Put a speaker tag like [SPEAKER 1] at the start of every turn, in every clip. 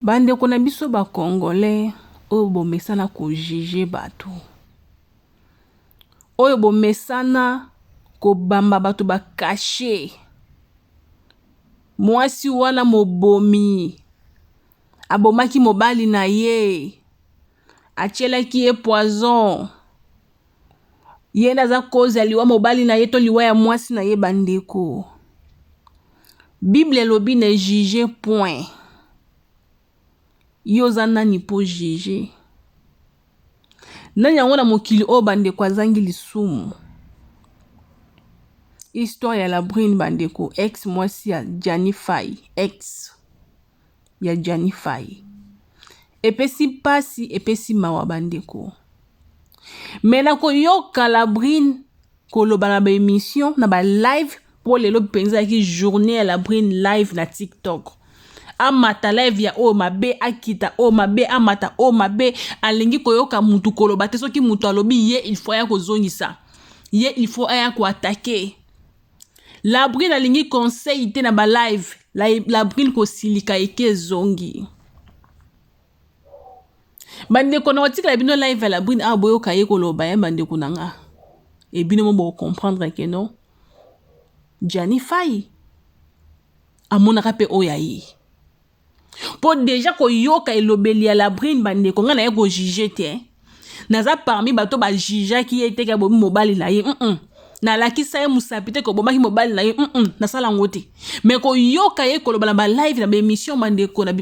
[SPEAKER 1] Bande kona biso ba congolais oyo bomesana ko juger bato. Oyo bomesana ko bamba bato ba caché. Mwasi wana mobomi. Abomaki mobali na ye. Atielaki ye poison. Ye naza cause ya liwa mobali na ye to liwa ya mwasi na ye bandeko. Bible lobi ne juger point. Yo za nani po juger. Nani yango na mokili o bandeko azangi lisumu. Histoire ya la brune bandeko. Ex mwasi ya Jani Fay. Ex ya Jani Fay. Epesi pasi epesi mawa bandeko. Mena ko yoka la brune koloba na ba émission na ba live pour lelo penza ki journée ya la brune live na TikTok. Amata live ya o mabe akita o mabe amata o mabe alingi koyoka mutu koloba te soki mutu alobi ye il faut ya kozongisa. Ye il faut ya ko attaquer. La brune alingi conseil te na ba live la brune ko silika eke zongi. Bande ko na otika la bino live la brune aboyo kaye koloba ya bande ko nanga. Et bino mo comprendre que non. Jani Fay amonaka pe oyayi. Po déjà ko yoka elobeli ya la brune bande ko ngana ye ko juger te. Naza parmi bato ba juger ki ete ka bomi mobali na ye. Na laki sa ye musapite ko bomaki mobali na ye. Na sala ngote. Mais ko yoka ye koloba na ba live na ba émission bande ko na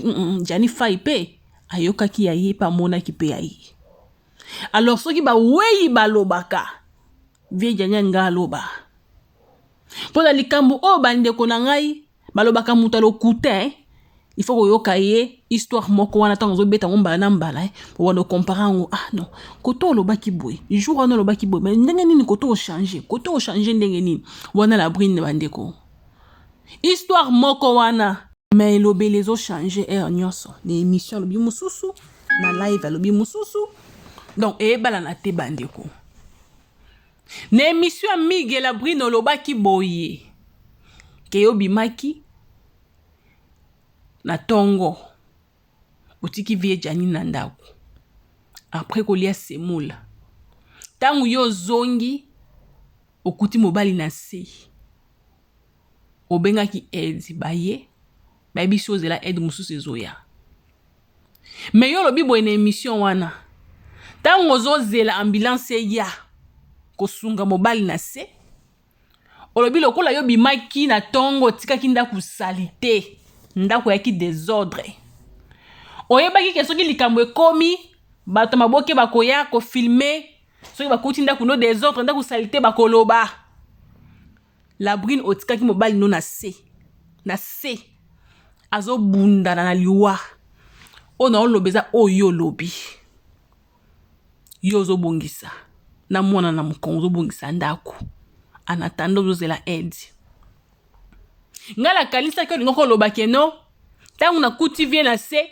[SPEAKER 1] Jani Fay pe ayoka ki ya ye pa mona ki pe ya ye. Alors soki ba weyi balobaka vie janya ngaloba. Po na likambo o bande ko na ngai balobaka muta lo kutin. Il faut koyoka ye histoire moko wana tango zo beta ngomba na mbala po wana comparer ngo non koto lo baki boy jour wana lo baki boy mais ndenge nini koto changer ndenge nini wana la brune bandeko histoire moko wana mais lobele zo changer nyonso na émission lobi mususu na live lobi mususu donc bala na te bandeko na émission mige la brune lo baki boye ke yobimaki na tongo otiki vie Jani na ndako après kolia semoula tangu yo zongi okuti mobali na se obengaki aide baye biso zela aide mususu ezoya mais yo lobi boye na émission wana tangu ozozela ambulance ya kosunga mobali na se olobi lokola yo bimaki na tongo tikaki ndako salite ndako yaki désordre oyebaki ke soki likambo ekomi bato maboke bakoya ko filmer soki bakuti ndako no désordre ndako salite bakoloba la brune otikaki mobali no na se azo bunda na liwa ona olobeza oyo lobi yo zo bongisa na mwana na mukongo zo bongisa ndako anatanda zozela aide. Ngala kalisa ke ngoko loba ke no tangu na kuti vie na se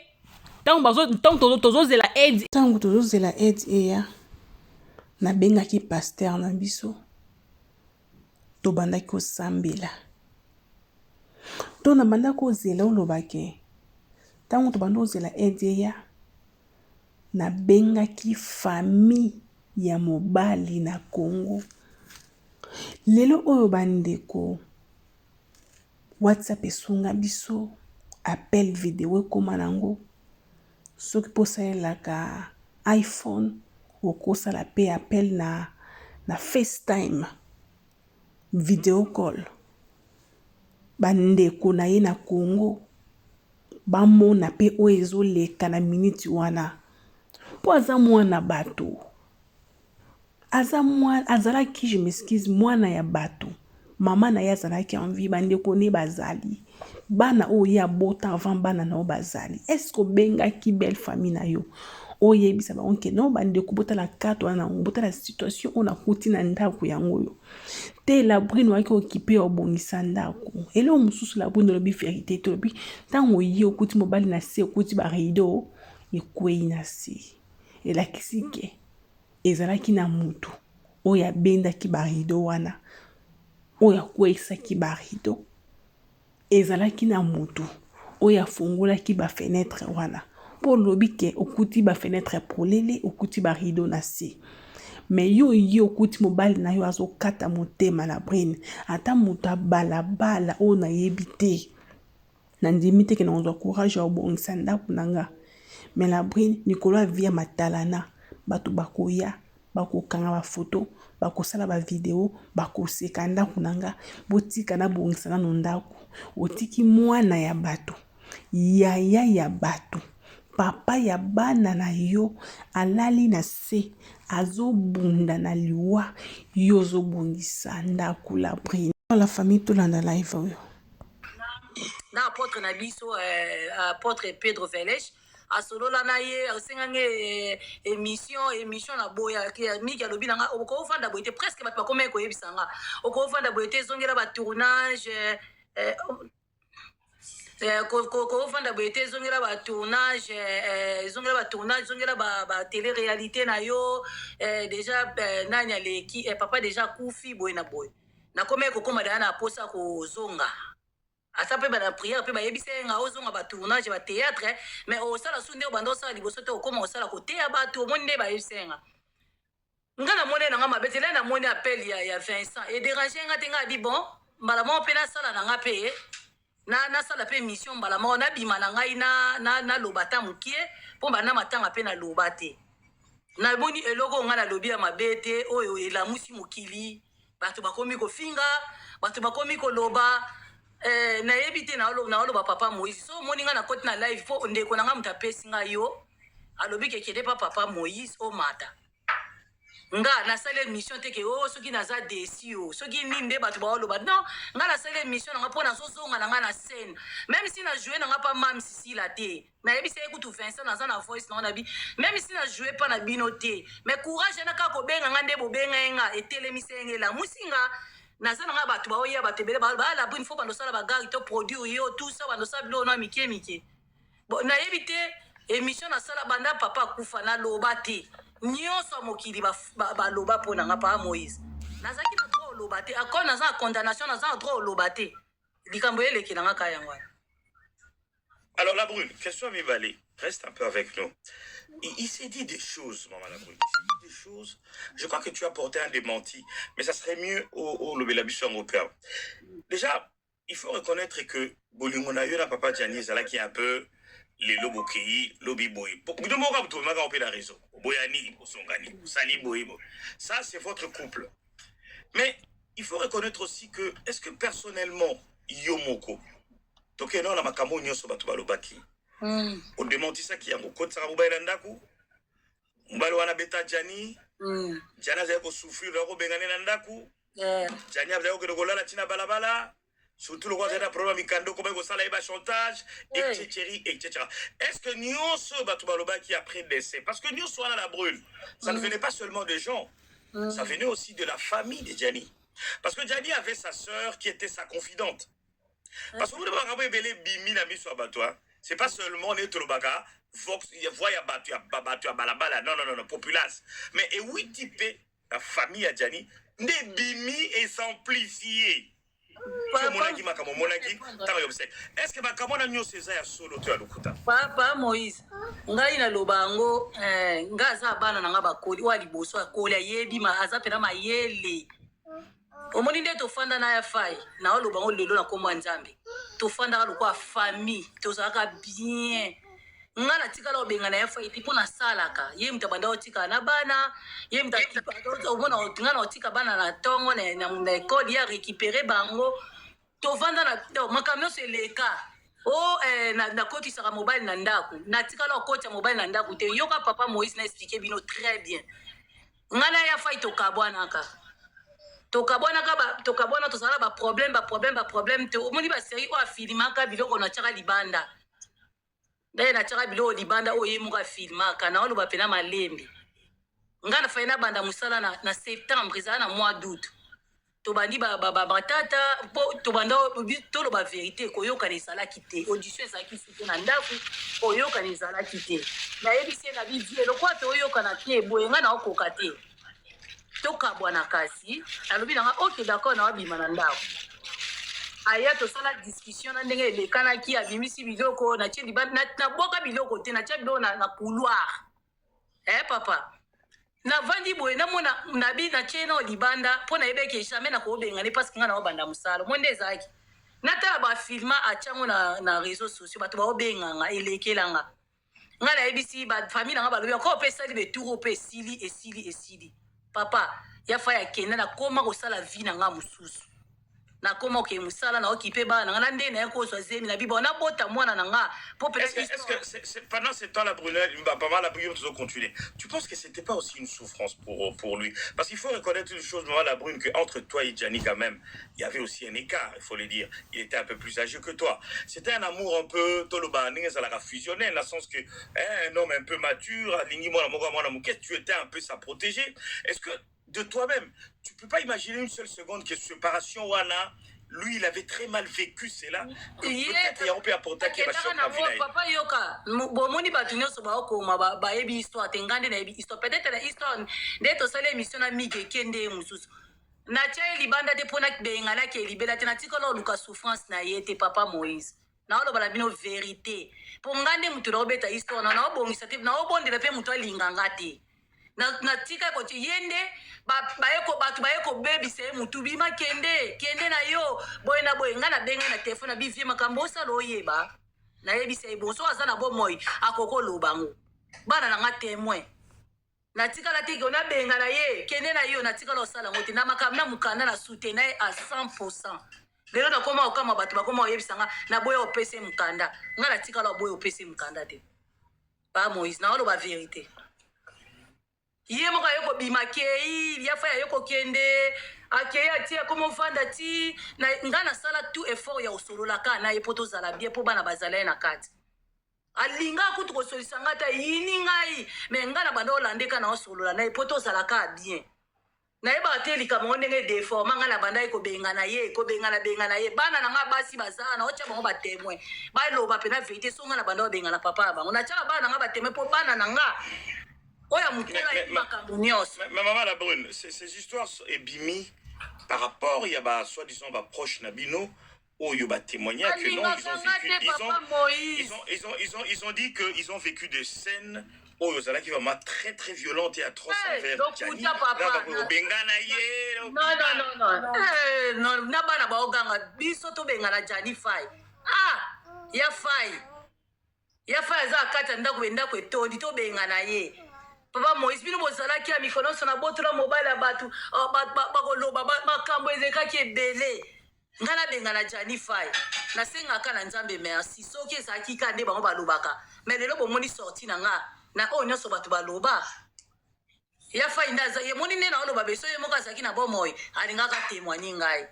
[SPEAKER 1] tangu tozozela aide tangu tozozela aide eya na bengaki pasteur na biso to bandaki kosambela to na bandaki kozela oloba ke tangu to bandaki kozela aide eya na bengaki famille ya mobali na Congo lelo oyo bandeko WhatsApp esunga biso appel vidéo ekoma nango soki posalelaka iPhone okosala pe appel na FaceTime video call bandeko na ye na Congo bamona pe oyo ezoleka na minute wana po aza mwana bato azalaki je m'excuse mwana ya bato mama na ye azalaki envie bandeko ne bazali bana oyo ya bota avant bana na o bazali est-ce que bengaki belle famille na yo oyebisa ba onke no bandeko botala kato wana botala situation ona kuti na ndako yango yo te la brune waki occupé obongisa ndako ele mususu la brune lobi vérité to lobi tango ye okuti mobali na se okuti ba rideau ekwei na se elakisike ezalaki na mutu oya bendaki ba rideau wana oya kwesa ki ba rideau ezalaki na mutu oya fungola ki ba fenêtre wana po lobi ke okuti ba fenêtre polele okuti ba rideau na se mais yo okuti mobali na yo azokata motema la brine ata moto abalabala oyo nayebi te nandimi te ke nazwa courage ya obongisa ndako na nga mais la brine likolo avia matalana bato bakoya bakokanga bafoto bakosala bavideo bakoseka ndako na nga botika na bongisa nano ndako otiki mwana ya bato yaya ya bato papa ya bana na yo alali na se azobunda na liwa yo ozobongisa ndako la brine la famille tolanda live oyo
[SPEAKER 2] na apôtre na biso apôtre Pedro Velech asolola na ye asengange émission na boya miki alobi nanga okofanda boye te presque bato bakoma koyebisa nga okofanda boye te ezongela ba tournage kofanda boye te ezongela ba tournage ezongela ba télé réalité na yo déjà nani aleki papa déjà kufi boye na boye nakoma kokoma dana na posa kozonga ata pe bana prière pe bayebise nga ozonga ba tournage ba théâtre mais osala sunde obanda osala liboso te okoma osala koteya bato omoni nde bayebise nga na mone nanga mabetele na mone appel ya Vincent et déranger nga te nga di bon mbala mo pe na sala nanga pe na sala pe mission mbala mo na bima na ngai na lobata mukie po bana matanga pe na lobate na boni eloko nga na lobi ya mabete oyo elamusi mokili bato bakomi kofinga bato bakomi koloba na yebite na oloba papa Moïse so moni nga na koti na live po ndeko na nga muta pesi nga yo alobi ke kede pa papa Moïse o mata nga na sala mission te ke soki naza desi soki nini nde bato baoloba non nga na sala mission na nga po na sozonga na nga na scène même si na jouer na nga pa mam sisi la te na yebise ekutu Vincent naza na voice na ona bi même si na jouer pa na bino te mais courage na ka ko benga nga nde bobenga nga etelemise ngela musinga naza nanga bato baoya bato ebele bala brine fo bandosala bagari to produire yo tout ça bandosala bilo na mike bon nayebi te émission nasala banda papa akufa naloba te nyonso mokili baloba mpo nanga pa Moïse nazalaki na droit oloba te akor naza na condamnation naza na droit oloba te likambo eleki nanga ka yango wana.
[SPEAKER 3] Alors la Brune, question à Mibale, reste un peu avec nous. Il s'est dit des choses, maman la Brune. Il s'est dit des choses. Je crois que tu as porté un démenti, mais ça serait mieux au Lobelabiso européen. Déjà, il faut reconnaître que Bolingonayo na papa Gianni Zala qui est un peu les lobokei, lobi boy. Ça, c'est votre couple. Mais il faut reconnaître aussi que, est-ce que personnellement, Yomoko, donc non, la makamo nyoso batu balobaki. On démentit ça qui a beaucoup de sarabouba et landaku. Mbalo wana beta Gianni. Gianni a ko souffrir la robe ngane landaku. Gianni a ko gola la tina balabala. Surtout le roi a problème mikando comme ko sala iba chantage etc. Est-ce que nyoso batu balobaki après décès parce que nyoso wana la brûle. Ça ne venait pas seulement des gens. Ça venait aussi de la famille de Gianni. Parce que Gianni avait sa sœur qui était sa confidente. Parce que vous devez bimé la mise sur Batoa. C'est pas seulement les Tolobaka, Vox, voya Batu, Balabala, non, populace. Mais et oui, type, la famille à Gianni, ne bimi et s'amplifier. Est-ce que Makamona Nyo César solo tu as le coup?
[SPEAKER 2] Papa Moïse, ngai na lobango, ngaza bana nga bakoli, wali boso akoli ayebi ma azapena mayele. Omoni nde tofanda na ya fai na olobango lelo na komwa nzambe tofanda ka kwa famille tozaka bien nga na tika la obenga na ya fai tipo na salaka ye mtabanda otika na bana ye mtatika obona otinga na otika bana na tongo na école ya récupérer bango tovanda na makamyo se leka na koti saka mobile na ndako na tika la koti ya mobile na ndako te yoka papa Moïse na expliquer bino très bien nga na ya fai to kabwana ka tokabona tozala ba problème te omoni ba série o afilmaka biloko na tshaka libanda ndaye na tshaka biloko libanda o yemuka filmaka na oloba pena malembe nga na faina banda musala na septembre ezala na mois d'août tobandi batata po tobanda toloba vérité koyoka ezalaki te audition ezalaki sute na ndako koyoka ezalaki te nayebisi na bivie lokwa toyoka na te boye nga na okoka te toka bwana kasi alobi nanga ok d'accord na wabima na ndako aya tosala discussion na ndenge elekanaki abimisi biloko natie libanda naboka biloko te natia biloko na couloir papa navandi boye namona nabi natie na libanda mpo nayebeke jamais nakobengani parce que nga na obanda mosala mo nde ezalaki natala bafilma atiango na réseaux sociaux bato baobenganga elekelanga nga nayebisi bafamille nanga balobi ako opesali beturo mpe esili papa yafa ya kenda nakoma kosala vie na nga mosusu nakoma oke musala na okipe bana nanga na nde na ye kozwa zemi na bibo nabota mwana na nga po peut-être
[SPEAKER 3] est-ce que pendant ce temps la Brunel pas mal la Brune toujours continuer, tu penses que c'était pas aussi une souffrance pour lui? Parce qu'il faut reconnaître une chose, maman la Brune, que entre toi et Gianni quand même il y avait aussi un écart, il faut le dire. Il était un peu plus âgé que toi. C'était un amour un peu toloba ça l'a fusionné dans le sens que un homme un peu mature aligné moi tu étais un peu sa protégée. Est-ce que de toi-même, tu peux pas imaginer une seule seconde que séparation wana, lui il avait très mal vécu, c'est là que peut-être il peut apporter quelque chose à la vie.
[SPEAKER 2] Papa yoka bomoni batu nyonso baokoma bayebi histoire tengande na yebi histoire peut-être la histoire ndeto sala émission na mike kende mususu na tia libanda te pona benga ke libela te na tikolo luka souffrance na yete papa Moïse na olo bala bino vérité po ngande mutu na obeta histoire na obongisa te na obondela pe mutu alinganga te na tika ko yende bayeko batu bayeko baby se mutu bima kende na yo boy na boy ngana benga na telefone bi vie makambo sala oyeba na yebi se boso azana bo moy akoko lobango bana na nga témoin na tika la tiki ona benga na ye kende na yo na tika lo sala ngote na makamna mukanda na soutenir à 100%. Lelo na koma okama batu bakoma oyebisanga na boy opese mukanda ngana tika lo boy opese mukanda te ba Moïse na olo ba vérité ye moko ayoko bimakei yafa yayoko kende akei atia komo fanda ti na ngana sala tout effort ya osololaka na ye poto zala bien po bana bazala na kati alinga kutu kosolisanga ta yini ngai me ngana banda olandeka na osolola na ye poto zalaka bien na ye ba te likamo ndenge defort manga na banda ko benga na ye bana na nga basi bazana na ocha bango ba témoin ba loba pe na vérité so ngana banda obenga na papa bango na cha bana nga ba témoin po bana na nga.
[SPEAKER 3] Mais maman la Brune, ces histoires est bimi par rapport il y a soi-disant proche Nabino où il y a témoigné que non ils ont dit qu'ils ont vécu des scènes où il y a qui vraiment très très violentes et atroces envers Gianni.
[SPEAKER 2] Non na bana ba oganga biso to benga na Gianni fai ya fai za kata ndako endako etondi to benga na ye papa Moïse bino bozalaki ya mikono so na botola mobile ya batu bakoloba makambo ezekaki ebele ngana benga na Gianni fai nasengaka na nzambe merci soki ezalaki ka nde bango balobaka mais lelo bomoni sorti na nga na oyo nyonso bato baloba ya fai ndaza ye moni nde na oloba beso ye moko azalaki na bomoi alingaka témoigner ngai.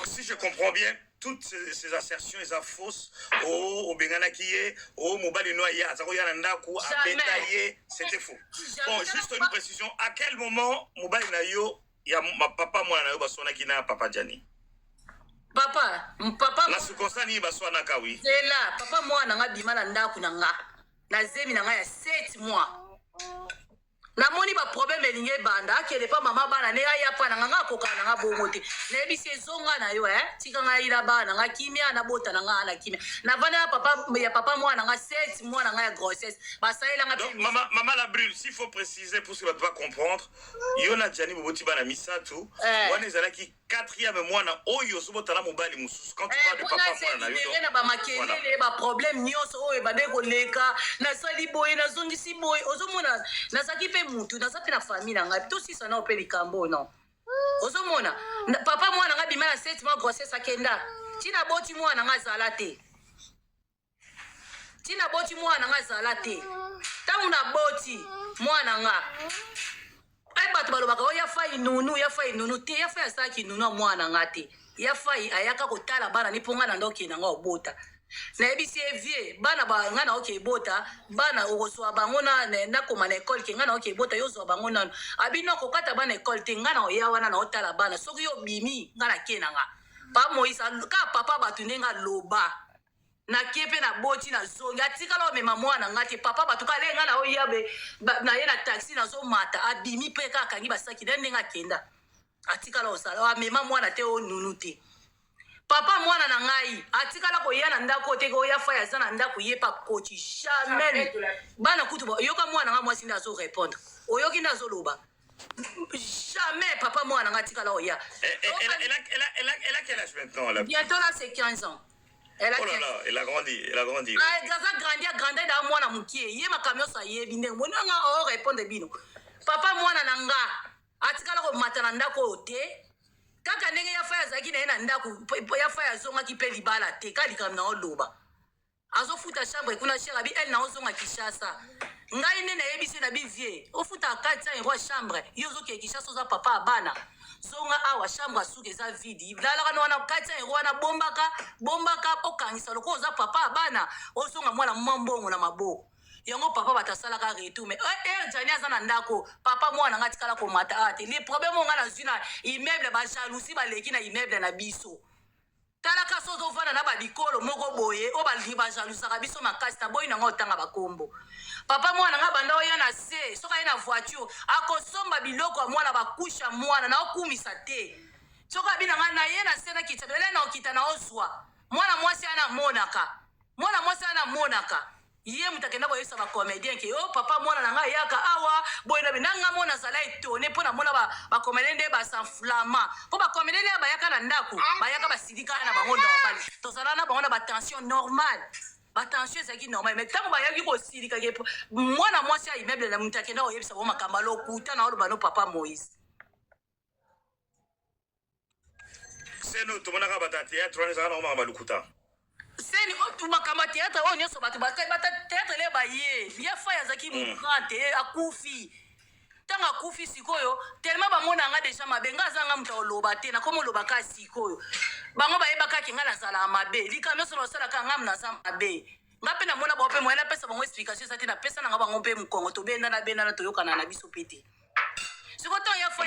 [SPEAKER 3] Si je comprends bien, toutes ces assertions, les fausses, au Benganakiye, au Mobali Noya, à Zaroyanandaku, à Betaye, c'était faux. Bon, juste une précision, à quel moment Mobali Nayo, il y a ma papa, moi, Nayo, Basona Kina, papa Gianni?
[SPEAKER 2] Papa,
[SPEAKER 3] la circonstance ni Basona Kawi.
[SPEAKER 2] C'est là, papa, moi, Nanga Bimala Ndaku Nanga, Nazemi Nanga, il y a 7 mois. Namoni ba problème elinge banda akele pa mama bana ne ya pa nanga koka nanga bongote ne bi sezonga na yo tika nga ila bana nga kimia na bota nanga ala kimia na vana papa moi nanga 7 mois nanga ya grossesse ba saila nga
[SPEAKER 3] donc maman la Brune, s'il faut préciser pour ce que tu vas comprendre yona Gianni boboti bana misatu wana ezalaki 4e mois na oyo sobota na mobali mususu quand tu parles de papa moi na yo
[SPEAKER 2] na ba makelele ba problème nyonso oyo ba deko leka na sali boy na zongisi boy ozomona na sakipe mutu na sape na famille na ngai to si sana opeli kambo non ozomona papa mwana nga bimala 7 mois grossesse akenda tina boti mwana nga zala te tangu na boti mwana nga bato balobaka o ya fai nunu te ya fai asaki nunu mwana nga te ya fai ayaka kotala bana ni ponga na ndoki na nga obota na ebisi evie bana ba ngana oke bota bana okozwa bango na koma na école ke ngana oke bota yozwa bango nano abino kokata bana école te ngana oya wana na otala bana soki yo bimi ngana kenanga pa Moïse ka papa batu ndenga loba na kepe na boti na zongi atikala omema mwana ngati papa batu kale ngana oya be na ye na taxi na zo mata abimi pe ka kangi basaki ndenga kenda atikala osala amema mwana te o nunu te papa mwana na ngai atikala koya na ndako te koya fa ya zana ndako ye pa kochi jamais bana kutu yoka mwana nga mwasi nda zo répondre oyoki nda zo loba jamais papa mwana nga atikala oya
[SPEAKER 3] elle a quel âge maintenant
[SPEAKER 2] bientôt là c'est 15 ans.
[SPEAKER 3] Oh là là, elle a grandi, elle a grandi.
[SPEAKER 2] Grandi da mwana mukie ye makamyo sa ye binde mona nga o répondre bino papa mwana na nga atikala ko matana ndako te kaka ndenge ya faya zaki na ye na ndako ya faya zonga ki pe libala te kali kam na oloba azofuta chambre kuna shera bi elle na ozonga Kishasa ngai ne na yebisi na bi vie ofuta 400 € chambre yozo ke Kishasa oza papa abana zonga awa chambre asuke eza vide lala kana wana 400 € wana bombaka okangisa loko oza papa abana ozonga mwana mbongo na maboko yango papa batasalaka retour mais jani aza na ndako papa mwana nga tikala komata ate les problèmes nga na zwi na immeuble ba jalousie baleki na immeuble na biso tala kasi ozovanda na babikolo moko boye o balingi bajalusaka biso makasi na boyi nango otanga bakombo papa mwana nga banda oya na se soki aye na voiture akosomba biloko ya mwana bakusha mwana na okumisa te soki abina nga na ye na se na kitano ele na okita na ozwa mwana mwasi ana monaka ye mutakenda boyesa ba comédien ke oh papa mwana na nga yaka awa boye na binanga mona sala etone pona mona ba comédien de ba s'enflamma po ba comédien ba yaka na ndako ba yaka ba sidika na bango normal to sala na bango na ba tension normale ba tension ezaki normal mais tango ba yaki ko sidika ke mwana mwasi ya immeuble na mutakenda oyebisa bo makamba lokuta na oloba no papa Moïse
[SPEAKER 3] c'est nous tout mona ka batati ya trone za na ma balukuta
[SPEAKER 2] seni otumakamba théâtre oyo nyonso bato bata théâtre le baye ya fa yazaki mukrante akufi ntango akufi sikoyo tellement bamona nga deja mabe nga azanga moto oloba te nakoma olobaka sikoyo bango bayebakaki nga nazala mabe lika nyonso naosalaka nga naza mabe nga mpe namona bao mpe moye napesa bango explication eza te napesa nanga bango mpe mokongo tobendana toyokana na biso mpe te siko ntango ya fa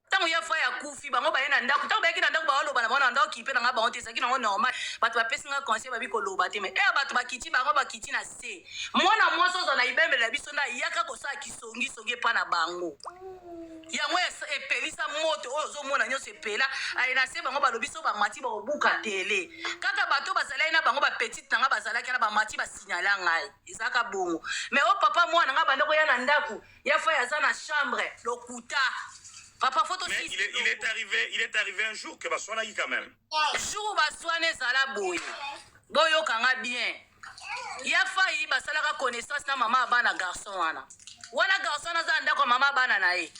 [SPEAKER 2] tango ya fa ya kufi bango baye na ndako tango bayaki na ndako baoloba na bango na ndako kipe na nga bango te ezalaki nango normal bato bapesi nga conseil babi koloba te mais bato bakiti bango bakiti na se mwana mwasi oza na ibembele na biso nde ayaka kosala kisongisongi epa na bango yango epelisa moto oyo ozomona nyonso epela aye na se bango balobi so bamati bakobuka tele kaka bato bazalaki na bango bapetite na nga bazalaki na bamati basignala ngai ezalaka bongo mais o papa mwana nga bandeko ya na ndako ya fa yaza na chambre lokuta papa photo
[SPEAKER 3] mais il est arrivé un jour que baswana yi quand même
[SPEAKER 2] jour baswana ezala boye boyokanga bien ya fayi basalaka connaissance na mama abana garçon wana garçon aza ndako mama abana na ye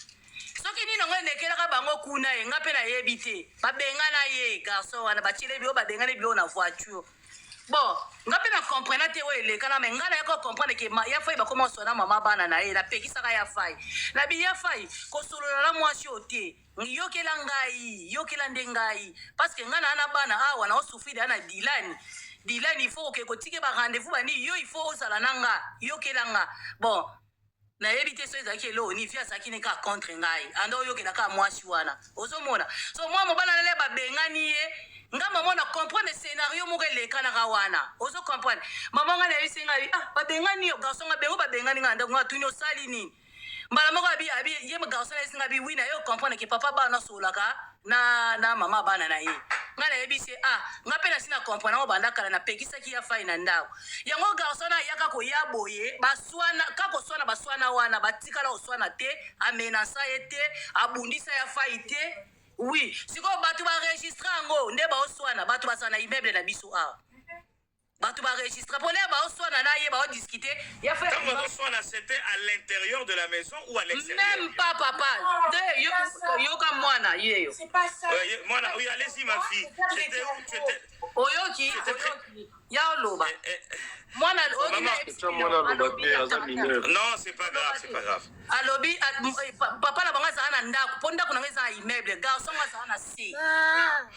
[SPEAKER 2] soki nini ngo endekelaka bango kuna ye nga mpe nayebi te babengana ye garçon wana batiele bio babengana bio na voiture bon nga mpe na comprendre te oyo elekana me nga nayaka comprendre ke ya fayi bakoma osona mama bana na ye napekisaka ya fayi na bi ya fayi kosolola na mwasi o te yokela nde ngai parce que nga na bana awa na osufrire ana dilani il faut ke kotike ba rendez-vous bani yo il faut osala na nga yokela nga bon nayebi te so ezalaki elo ni fi azalaki ne ka contre ngai ando oyokelaka mwasi wana ozomona so mwa mobala nale babengani ye nga mama na comprendre scénario moko elekanaka wana ozo comprendre mama nga nayebisi ngai babengani yo garçon nga bengo babengani nga ndako nga tuni osali nini mbala moko abi ye garçon nayebisi nga bi wi na yo comprendre ke papa bana solaka na mama bana na ye nga nayebisi nga mpe nasi na comprendre ngo bandakala napekisaki ya fai na ndako yango garçon ayaka koya boye kaka oswana baswana wana batikala oswana te amenasa ye te abundisa ya fai te oui sikoyo bato baregistre yango nde baoswana bato basala na immeuble na biso awa bato baregistre mpo nde baoswana na ye baodiscute
[SPEAKER 3] c'était à l'intérieur de la maison ou à l'extérieur
[SPEAKER 2] même pas papa yoka mwana yeyo
[SPEAKER 3] mwana oui allez-y ma fille c'était où tu étais
[SPEAKER 2] oyoki ya oloba mwana
[SPEAKER 3] non c'est pas grave
[SPEAKER 2] alobi papa na bango azala na ndako mpo ndako nango eza na immeuble garçon azala na se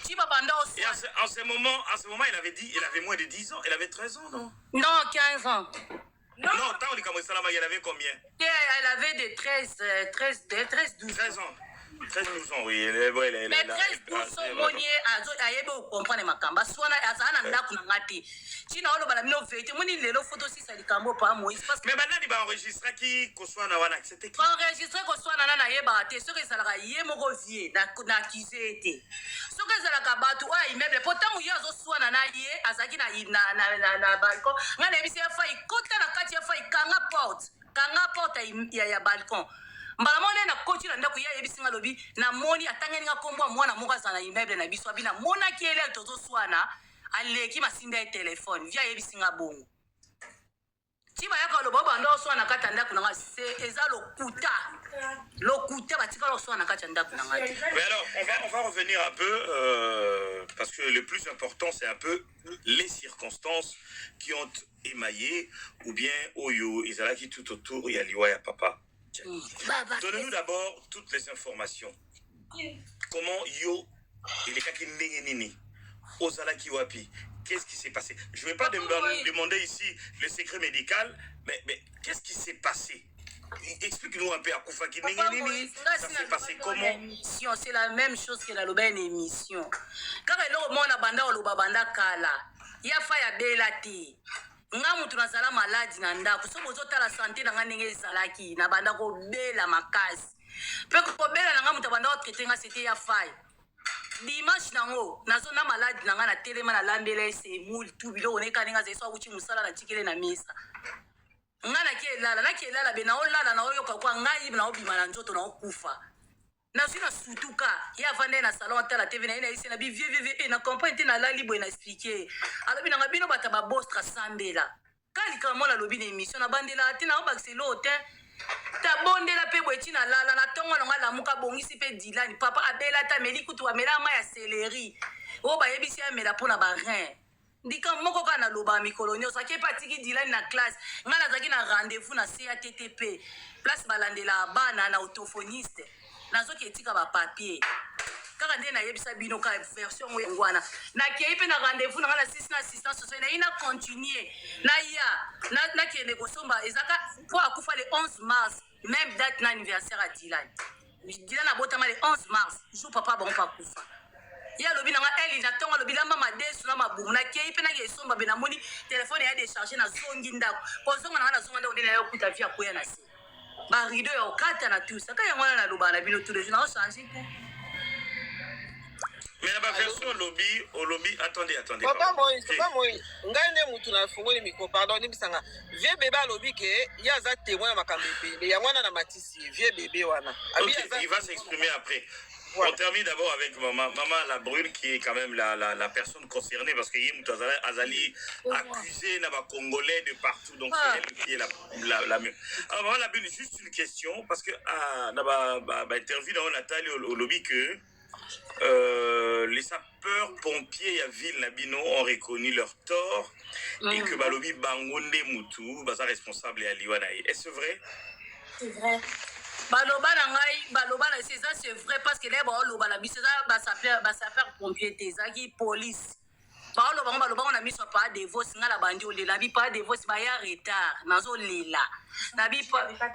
[SPEAKER 2] ti babanda
[SPEAKER 3] en ce moment il avait moins de 10 ans il avait 13 ans
[SPEAKER 2] non 15 ans
[SPEAKER 3] non tant likambo esalama il avait combien
[SPEAKER 2] elle avait de 13 12
[SPEAKER 3] 13 ans 13-12 ans, oui.
[SPEAKER 2] Mais 13-12 ans, monier, ayebe ou comprendre makamba. Soit azana ndaku na ngati. China olo bala mino vérité. Moni lelo photo si ça likambo pa Moïse.
[SPEAKER 3] Mais maintenant, il va enregistrer qui soit na wana. C'était qui?
[SPEAKER 2] Enregistrer qu'on soit na yeba te. Ce que ça la yé moko vie na accusé été. Ce que ça la kabatu a immeuble. Pourtant ou yazo soit na yé azaki na balcon. Ngana bisi ya fa ikota na kati ya fa ikanga porte ya balcon. Mbala mone na coach na ndako ya yebisinga lobi na moni atangeni nga kombo mwana moko azana immeuble na biso abina mona kiele tozo swana aleki masinda ya telefone via yebisinga bongo tiba yaka lobo bando swana kata ndako na nga c'est eza lokuta batika lo swana kata ndako na nga.
[SPEAKER 3] Mais alors on va revenir un peu parce que le plus important c'est un peu les circonstances qui ont émaillé ou bien oyo ezala qui tout autour ya liwa ya papa. Donnez-nous d'abord toutes les informations. Comment yo il est kaki nini Ozala Kiwapi. Qu'est-ce qui s'est passé? Je ne vais pas demander ici le secret médical, mais qu'est-ce qui s'est passé? Explique-nous un peu à Koufaki nini. Ça s'est passé comment?
[SPEAKER 2] C'est la même chose que la loba une émission. Quand le monde a banda ou loba banda kala, il y a failli à belati. Nga mutu nazala maladi na ndako so bozota la santé na nga ndenge ezalaki na banda ko bela makasi pe ko bela na nga mutu banda ko traiter nga c'était ya faille dimanche nango nazo na maladi na nga na telema na lambela se mouli tout bilo oneka ninga zeso akuchi musala na tikele na mesa nga na kielala be na olala na oyoka kwa ngai na obima na nzoto na okufa na sina sutuka ya vande na salon tala TV na ina isi na bi vieux na comprendre na la libre na expliquer alobi na bino bata ba bostra sambela kali kama la lobi na émission na bandela tina o baxelo hotel ta bondela pe bweti na lala na tongo na ngala muka bongisi pe dilani papa abela ta meli kutu amela ma ya céleri o ba yebisi amela pona ba rein ndika moko kana loba mikolonio sa ke patiki dilani na classe ngala zaki na rendez-vous na CATTP place balandela bana na autophoniste nazo ki etika ba papier kaka nde na yebisa bino ka version ngwana na kei pe na rendez-vous na ngala 6 na assistance sociale na ina continuer na ya na kende kosomba ezaka pour akufa le 11 mars même date na anniversaire à Dylan na botama le 11 mars jour papa bon pa kufa ya lobi na nga eli na tonga lobi la mama desu na mabumu na kei pe na kesomba be na moni téléphone ya décharger na zongi ndako pozonga na zonga ndako ndina yo kuta via koya na se ba rideau ya okata na tout ça ka yangwana na loba na bino tous les jours na changer te.
[SPEAKER 3] Mais la version lobby, attendez.
[SPEAKER 4] Papa Moïse, ngai mutu na fungoli miko pardon bisanga. Vieux bébé lobby ke ya za témoin makambepe. Le yangwana na matisi vieux bébé wana.
[SPEAKER 3] Ok, il va s'exprimer après. Voilà. On termine d'abord avec maman la brune qui est quand même la personne concernée parce que Yim Azali accusé n'a pas congolais de partout donc c'est elle qui est la mieux. Alors maman la brune, juste une question parce que interview dans Nathalie au lobby que les sapeurs-pompiers à Ville Nabino ont reconnu leur tort et que Balobi Bangonde Moutou, sa responsable est à Liwanaï. Est-ce vrai?
[SPEAKER 2] C'est vrai. Baloba na c'est vrai parce que les baloba la biseza ba sapeurs-pompiers tezaki police. Baloba on a mis sur pas de voix ngala bandi o lela bi pas de voix ba ya retard nazo lela. Na bi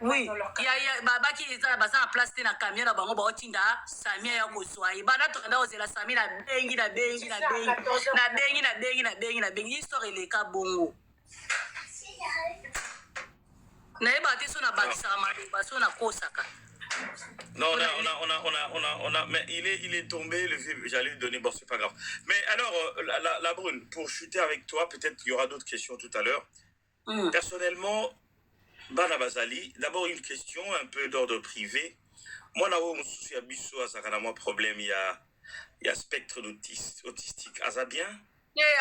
[SPEAKER 2] oui ya baba ki eza ba sa place na camion na bango ba otinda Samia ya koswai bana to na ozela Samia na bengi histoire le ka bongo. Na eba te so na bakisa ma so na kosaka.
[SPEAKER 3] Non, on a, mais il est tombé, le film, j'allais lui donner, bon, c'est pas grave. Mais alors, la brune, pour chuter avec toi, peut-être qu'il y aura d'autres questions tout à l'heure. Personnellement, Bana Bazali, d'abord une question un peu d'ordre privé. Moi, là où je suis habitué à ça, quand moi problème, il y a spectre autistique. Aza bien?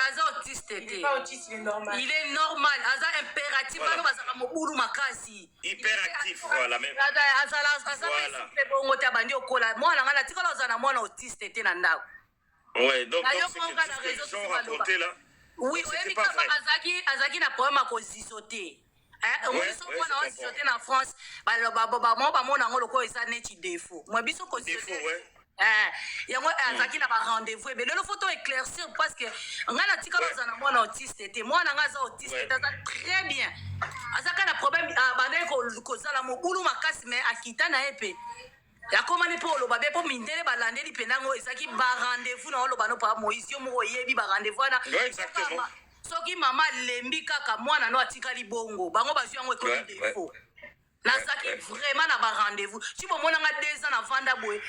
[SPEAKER 2] Aza autiste.
[SPEAKER 5] Il n'est pas autiste, il est normal.
[SPEAKER 2] Il est normal. Aza impératif.
[SPEAKER 3] Hyperactif, voilà. Même. Ouais, donc c'est ce qu'ils ont raconté là.
[SPEAKER 2] Oui, oui, Azaki n'a pas ma positionné. On est sur en France. Yango azaki na ba rendez-vous et le photo éclaircir parce que ngana tika bazana mwana autiste était mwana ngaza autiste était très bien azaka na problème abandé ko zala mobulu makasi mais akita na epe yakomani mpo oloba be mpo mindele balandeli mpendango ezalaki barendez-vous na oloba no papa Moïse yo moko oyebi barendez-vous wana soki mama lembi kaka mwana no atikali bongo bango bazwi yango ekomi defo nazaki vraiment na barendez-vous ti bomonanga 2 ans na vanda boye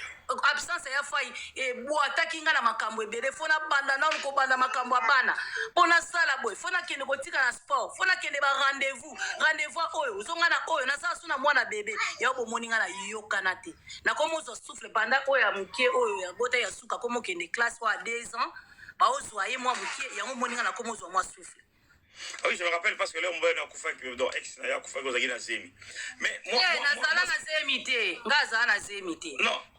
[SPEAKER 2] absence ya fai ebwataki nga na makambo ebele fo nabanda nanu kobanda makambo ya bana mpo nasala boye fo nakende kotika na sport fo nakende barendez-vous oyo ozonga na oyo nasala so na mwana bebe yao bomoni nga na yokana te nakoma ozwa souffle banda oyo ya mokie oyo ya bota ya suka koma okende classe oyo ya 2 ans baozwa ye mwa mokie yango omoni nga nakoma ozwa mwa souffle.
[SPEAKER 3] Ah oui, je me rappelle parce que là, on va dans Koufa, dans ex, il y a Koufa, il y a Zemi. Mais moi.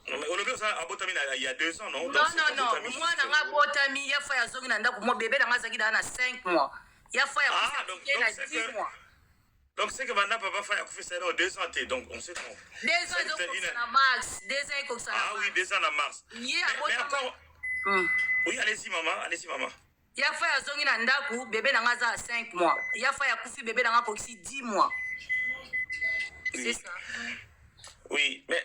[SPEAKER 3] Non, mais au début, ça a Botami il y a 2 ans, non?
[SPEAKER 2] Non. Moi, on a Botami, il y a fait à Zongi Nanda, moi, bébé, dans Mazaki, dans 5 mois. Il y a fait à 10 mois.
[SPEAKER 3] Donc, c'est que maintenant, papa fait à Koufa, c'est dans 2 ans, donc on se trompe.
[SPEAKER 2] 2 ans, donc, c'est en mars. 2 ans, comme ça.
[SPEAKER 3] Ah oui, 2 ans en mars. Mais encore. Oui, allez-y, maman.
[SPEAKER 2] Ya fa ya zongi na ndaku bébé na ngaza à 5 mois. Ya fa ya kufi bébé na nga kokisi 10 mois. C'est ça.
[SPEAKER 3] Oui, mais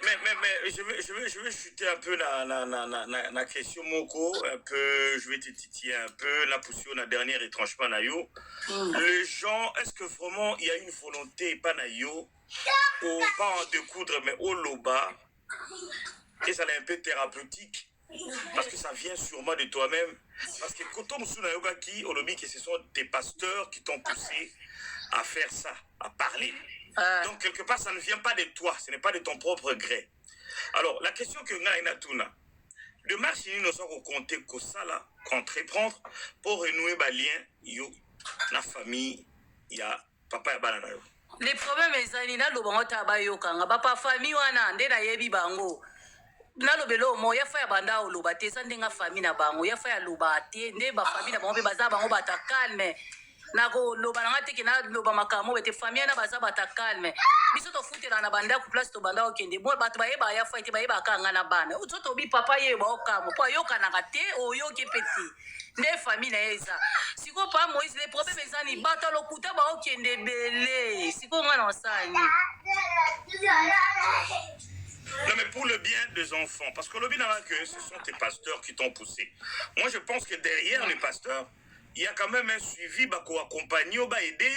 [SPEAKER 3] je vais chuter un peu la question Moko, un peu, je vais te titiller un peu la poussière la dernière étranchement nayo. Les gens, est-ce que vraiment il y a une volonté pas nayo ou pas en découdre mais au loba et ça l'est un peu thérapeutique parce que ça vient sûrement de toi-même. Parce que quand on se yoga qui, on dit que ce sont tes pasteurs qui t'ont poussé à faire ça, à parler. Donc quelque part, ça ne vient pas de toi, ce n'est pas de ton propre gré. Alors la question que nous avons, de marche, nous nous sommes comptés que ça là, qu'entreprendre pour renouer les liens, yo, la famille, il y a papa et banana.
[SPEAKER 2] Les problèmes, ils ont le bon tabac, papa famille, wana, ndé na yebi bango. Nalobelo mo ya fa ya banda oloba te sa ndenga famille na bango ya fa ya loba te nde ba famille na bango be baza bango bata calme nako loba na te ke na loba makamo bete famille na baza bata calme biso to futela na banda ku place to banda okende bo bato ba yeba ya fa te ba yeba kanga na bana o to bi papa ye ba okamo po yoka na te o yoke peti nde famille na eza siko pa Moïse les problèmes ezani bata lokuta ba okende belé siko ngana osani.
[SPEAKER 3] Non, mais pour le bien des enfants, parce que le bien que ce sont tes pasteurs qui t'ont poussé. Moi, je pense que derrière les pasteurs, il y a quand même un suivi, pour accompagner, aider.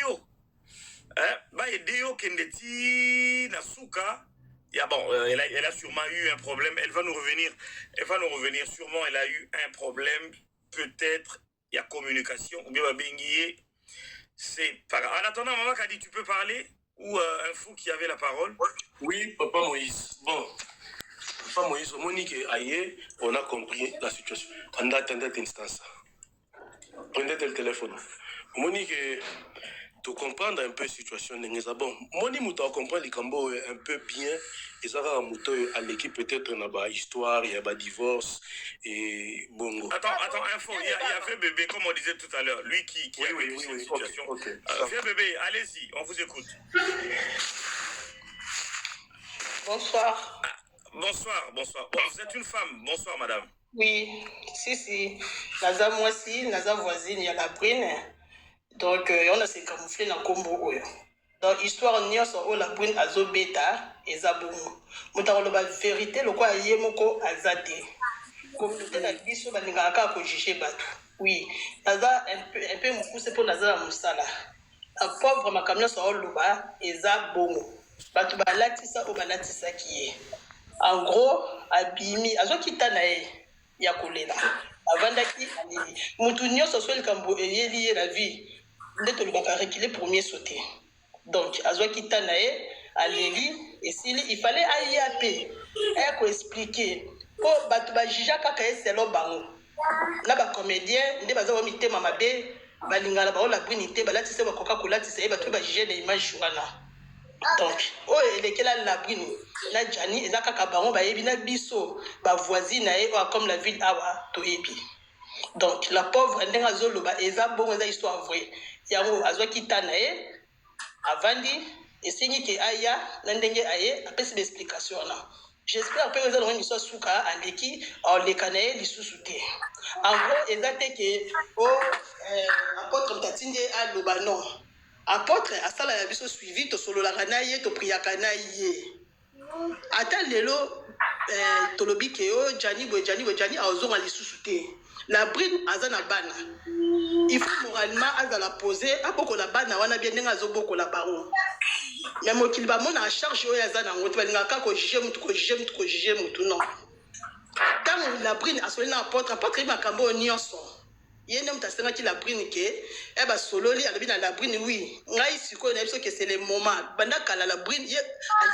[SPEAKER 3] Aider, Kendeti, Nasuka. Elle a sûrement eu un problème. Elle va nous revenir sûrement. Elle a eu un problème. Peut-être, il y a communication. Ou bien, c'est pas grave. En attendant, maman a dit, tu peux parler? Ou un fou qui avait la parole?
[SPEAKER 5] Oui, papa Moïse. Bon, papa Moïse, au Monique aïe, on a compris la situation. On a attendu cette instance. Prenez le téléphone. Monique, tu comprends un peu la situation. Bon, Monique, tu comprends les combos un peu bien. Et ça va à l'équipe peut-être dans la histoire, il y a un divorce et bongo.
[SPEAKER 3] Attends, info, il y avait bébé, comme on disait tout à l'heure, lui qui a vécu cette situation.
[SPEAKER 5] Okay.
[SPEAKER 3] Viens bébé, allez-y, on vous écoute.
[SPEAKER 4] Bonsoir.
[SPEAKER 3] Bonsoir. Bon, vous êtes une femme. Bonsoir, madame.
[SPEAKER 4] Oui, si. Naza moi si, Naza voisine, il y a la brune. Donc, on a s'est camouflé dans le combo. Dans l'histoire, on a la brune azo bêta et zabongo. Mouta la vérité, le quoi yé moko azate. Communauté la biso baningaka ko juger batu. Oui, Naza un peu mou c'est pour Naza musala. La pauvre ma camion sur loba et zabongo. Batu balatisa o balatisa qui est. En gros, abimi azo kitanae ya kolela. Avandaki ali. Mutu nyoso so le kambo lié la vie. Ndето le baka reculer premier sauter. Donc, Azwa Kitanae, Aléli, et il fallait aïe à expliquer. Oh, Batouba Jija Kakae, c'est l'homme bango. Là, bas comédien, des baza omité mamabe, balingala bao la brunité, balati se Coca-Cola, tu sais, Batouba Jija des images jourana. Donc, oh, et lesquels la brune, la Jani, et la Kakabaron, ba ebina biso, ba voisine, comme la ville Awa, Toebi. Donc, la pauvre, Ndenga Zolo, ba eza bon, eza histoire vraie. Yamo, Azwa Kitanae, Avandi, et c'est que Aya, l'endenge Aye, après cette explication là. J'espère que vous allez soit souka à l'équipe, en les canets, les sous-soutés. En gros, exactement que, apôtre Tatinde à Lobanon. Apôtre, à ça, la biso suivi, to solo la ranaye, to priakanaye. Attends, lelo, tolobi ke yo Jani azonga lisusu te. La brine azana bana. Il faut moralement azala poser apoko la bana wana bien ndenga azoboko la baron. Mais mo kilba mona a charge yo azana ngoto balinga ka ko juger mutu non. Tant la brine asolena apôtre makambo nyonso. Yene mutasenga ki la brine ke eba sololi alobi na la brine oui. Ngai siko na biso que c'est le moment. Banda kala la brine il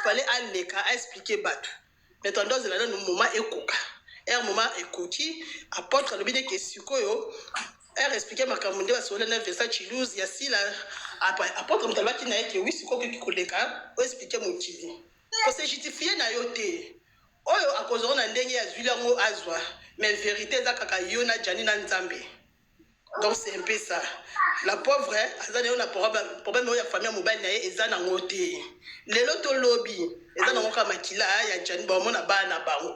[SPEAKER 4] fallait aller à expliquer batu. Mais tendance là le moment ekoka. Un moment ekoti apôtre alobi de que siko yo expliquer makambo nde basolena na Versace Toulouse ya sila apôtre mtalaki na yeke oui siko ki koleka o expliquer mokili. Ko se justifier na yo te. Oyo akozona na ndenge ya zwila ngo azwa mais vérité za kaka yo na Jani na Nzambe. Donc c'est un peu ça. La pauvre azana on a problème ya famille mobile na ezana ngote. Lelo to lobby ezana ngoka makila ya Jani ba mona bana bango.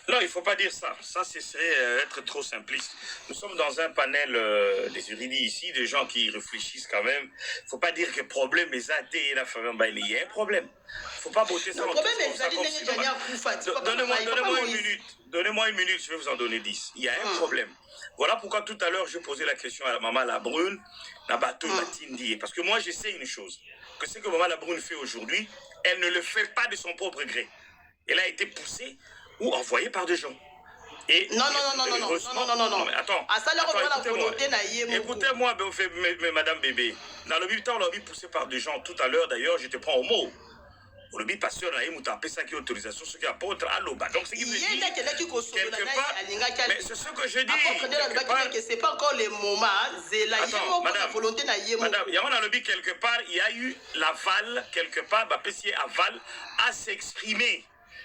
[SPEAKER 3] Non, il ne faut pas dire ça. Ça, c'est être trop simpliste. Nous sommes dans un panel des érudits ici, des gens qui réfléchissent quand même. Il ne faut pas dire que le problème est athée et la famille. Il y a un problème. Il ne faut pas botter ça. Le problème est donnez-moi une minute. Donnez-moi une minute, je vais vous en donner 10. Il y a un problème. Voilà pourquoi tout à l'heure, je posais la question à la maman Labrune, parce que moi, je sais une chose. Que ce que maman Labrune fait aujourd'hui, elle ne le fait pas de son propre gré. Elle a été poussée ou envoyé par des gens. Et
[SPEAKER 4] non,
[SPEAKER 3] mais attends, écoutez-moi, madame bébé. Dans le but, on l'a poussé par des gens tout à l'heure, d'ailleurs, je te prends au mot. On le pasteur a eu ça qui autorisation, ce qui apôtre à l'Oba. Donc, c'est qui veut dire quelque part, mais c'est ce que je dis.
[SPEAKER 4] C'est pas encore le moment.
[SPEAKER 3] Attends, madame, il y a un quelque part, il y a eu l'aval, quelque part, aval à s'exprimer.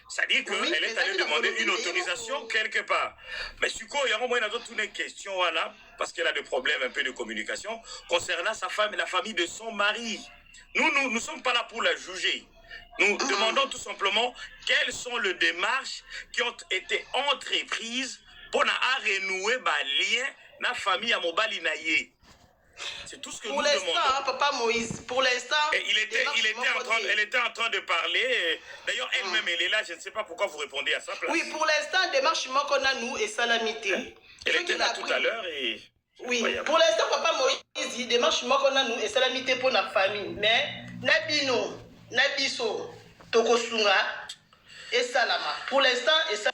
[SPEAKER 3] C'est-à-dire qu'elle est allée demander une autorisation quelque part. Mais Suko, il y a au moins une question, voilà, parce qu'elle a des problèmes un peu de communication, concernant sa femme et la famille de son mari. Nous ne sommes pas là pour la juger. Nous demandons tout simplement quelles sont les démarches qui ont été entreprises pour renouer les liens dans la famille à Mobali Naye. C'est tout ce que nous demandons.
[SPEAKER 4] Pour l'instant, Papa Moïse, pour l'instant...
[SPEAKER 3] Elle était en train de parler. D'ailleurs, elle-même, elle est là. Je ne sais pas pourquoi vous répondez à sa place.
[SPEAKER 4] Oui, pour l'instant, démarche qu'on a, nous, et salamité.
[SPEAKER 3] Elle était là tout à l'heure et...
[SPEAKER 4] Oui, pour l'instant, Papa Moïse, démarche qu'on a, nous, et salamité pour la famille. Mais, Nabino, Nabiso, Tokosunga, et Salama. Pour l'instant, et ça...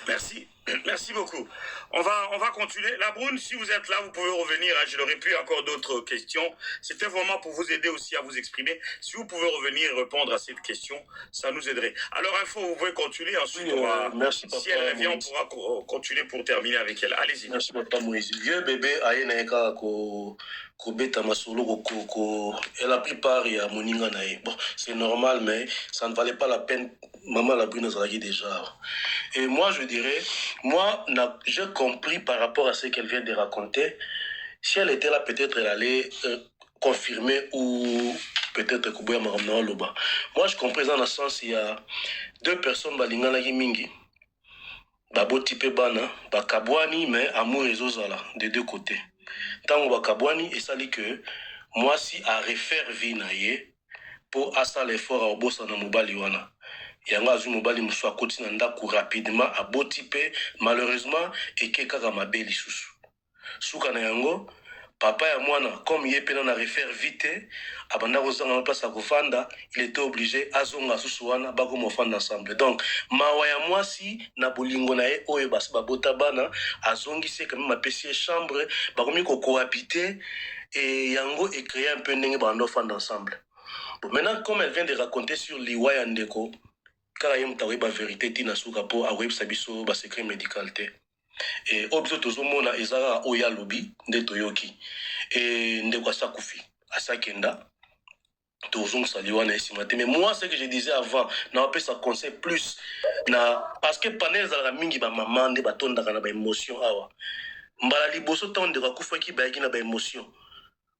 [SPEAKER 3] Merci. Merci beaucoup. On va continuer. Labrune, si vous êtes là, vous pouvez revenir. Je n'aurais plus encore d'autres questions. C'était vraiment pour vous aider aussi à vous exprimer. Si vous pouvez revenir et répondre à cette question, ça nous aiderait. Alors, Info, vous pouvez continuer. Ensuite,
[SPEAKER 5] merci, papa,
[SPEAKER 3] si elle revient, on pourra continuer pour terminer avec elle. Allez-y.
[SPEAKER 5] Merci, Papa Moïse. Vieux bébé, elle a pris part à Moninga Nae. Bon, c'est normal, mais ça ne valait pas la peine. Maman Labrune nous a dit déjà. Et moi, je dirais, j'ai compris par rapport à ce qu'elle vient de raconter. Si elle était là, peut-être elle allait confirmer ou peut-être Kouboya Maramna Loba. Moi, je comprends dans le sens, il y a deux personnes, Balingana Mingi, Babo Tipe Bana, Bakabwani, mais amour et Zozala, des deux côtés. Tant Bakabwani, et ça dit que moi, si à refaire Vinaye, pour asa l'effort à Obosa na Mobaliwana. Yanga azu mobali musu akoti na ndako rapidement aboti pe malheureusement ekeka ka mabeli susu suka na yango papa ya mwana comme yepena na refaire vite abanda kozanga na place à kofanda il était obligé azonga susu wana bako mofanda ensemble donc mawa ya mwasi na bolingo na ye oyo basi babota bana azongi se quand même apesi chambre bakomi ko cohabiter et yango et créer un peu ndenge bando fanda ensemble. Bon, maintenant comme elle vient de raconter sur Liwa ya Ndeko car il y a une vérité tina suka po a web sabiso ba secret médical te et obzo tozomona ezara oya lobby nde toyoki et ndeko asakufi asakenda tozong saliwa na esima te mais moi ce que je disais avant na appelle ça conseil plus na parce que panel za la mingi ba maman nde batondaka na ba émotion awa mbala liboso tonde ka kufa ki ba na ba émotion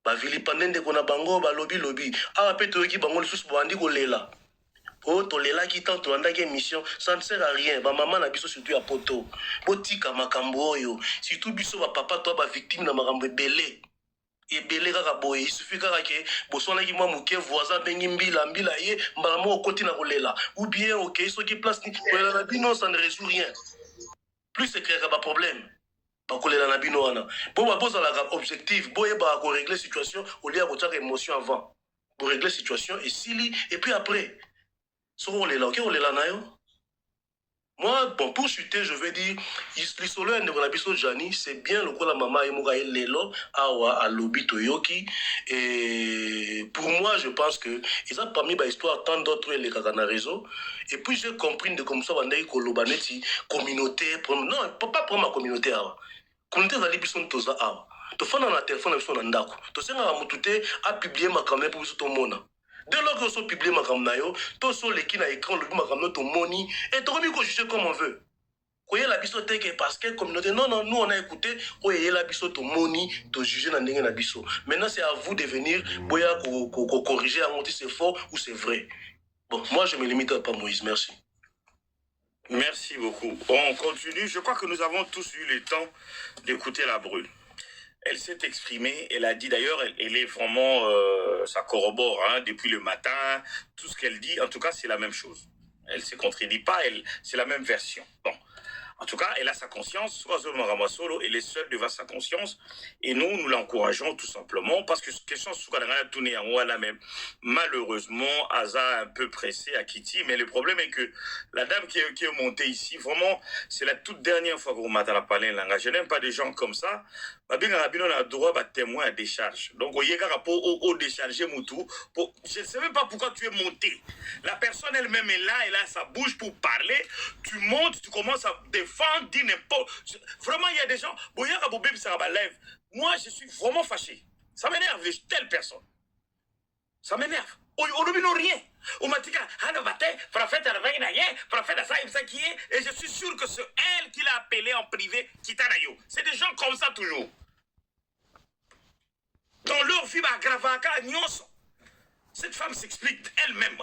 [SPEAKER 5] ba vili pandende kona bango ba lobby awa pe toyoki bango lisusu bandi ko lela. Oh, tolela qui tant tolandaki émission, ça ne sert à rien. Ba maman na biso surtout à poto. Botika makambo yo. Surtout biso ba papa toi ba victime na makambo belé. ebele kaka boye il suffit kaka ke boswanaki mwa moke voisin bengi mbila ye mbala moko okoti na kolela ou bien ok soki place ni kolela na bino ça ne résout rien plus ekreaka baproblème bakolela na bino wana po bozalaka objectif boyebaka korégler situation olia kotiaka émotion avant borégler situation esili et puis après soko kolela oke kolela na yo. Moi, bon, pour chuter, je vais dire, l'isolo et Nekonabiso Jani, c'est bien le coup la maman et Mouraï Lelo, Awa, à Lobi Toyoki. Et pour moi, je pense que, ils ont parmi l'histoire tant d'autres les Kakana réseau. Et puis, j'ai compris de comme ça, on a eu Kolobaneti, communauté, non, pas pour ma communauté, Awa. Communauté, ça libison Toza, Awa. Tu fais dans la téléphone, tu fais dans Ndako. Tu sais, on a publié ma caméra pour tout le monde. Dès lors que vous publiez ma caméra, tous ceux qui ont écran, le ma caméra, ton money, et tu peux juger comme on veut. Quand il y a la biso parce que communauté, non, nous on a écouté, quand il y a la biso, ton money, tu juger dans la biso. Maintenant, c'est à vous de venir, corriger, à monter si c'est faux ou c'est vrai. Bon, moi je me limite à pas Moïse, merci.
[SPEAKER 3] Merci beaucoup. On continue. Je crois que nous avons tous eu le temps d'écouter la Brune. Elle s'est exprimée, elle a dit d'ailleurs, elle est vraiment, ça corrobore, hein, depuis le matin, tout ce qu'elle dit, en tout cas c'est la même chose. Elle ne se contredit pas, c'est la même version. Bon. En tout cas, elle a sa conscience, elle est seule devant sa conscience, et nous l'encourageons tout simplement, parce que question même, malheureusement, Aza un peu pressé à Kitty, mais le problème est que la dame qui est montée ici, vraiment, c'est la toute dernière fois que vous m'avez parlé langage. Je n'aime pas des gens comme ça. On a droit à témoin à décharge. Donc, au décharger Moutou. Je ne sais même pas pourquoi tu es monté. La personne elle-même est là, elle a sa bouche pour parler. Tu montes, tu commences à défendre, dire n'importe. Vraiment, il y a des gens. Moi, je suis vraiment fâché. Ça m'énerve, telle personne. Ça m'énerve. On ne rien. On m'a dit et je suis sûr que c'est elle qui l'a appelé en privé, Kitanayo. C'est des gens comme ça toujours. Dans leur vie, cette femme s'explique elle-même.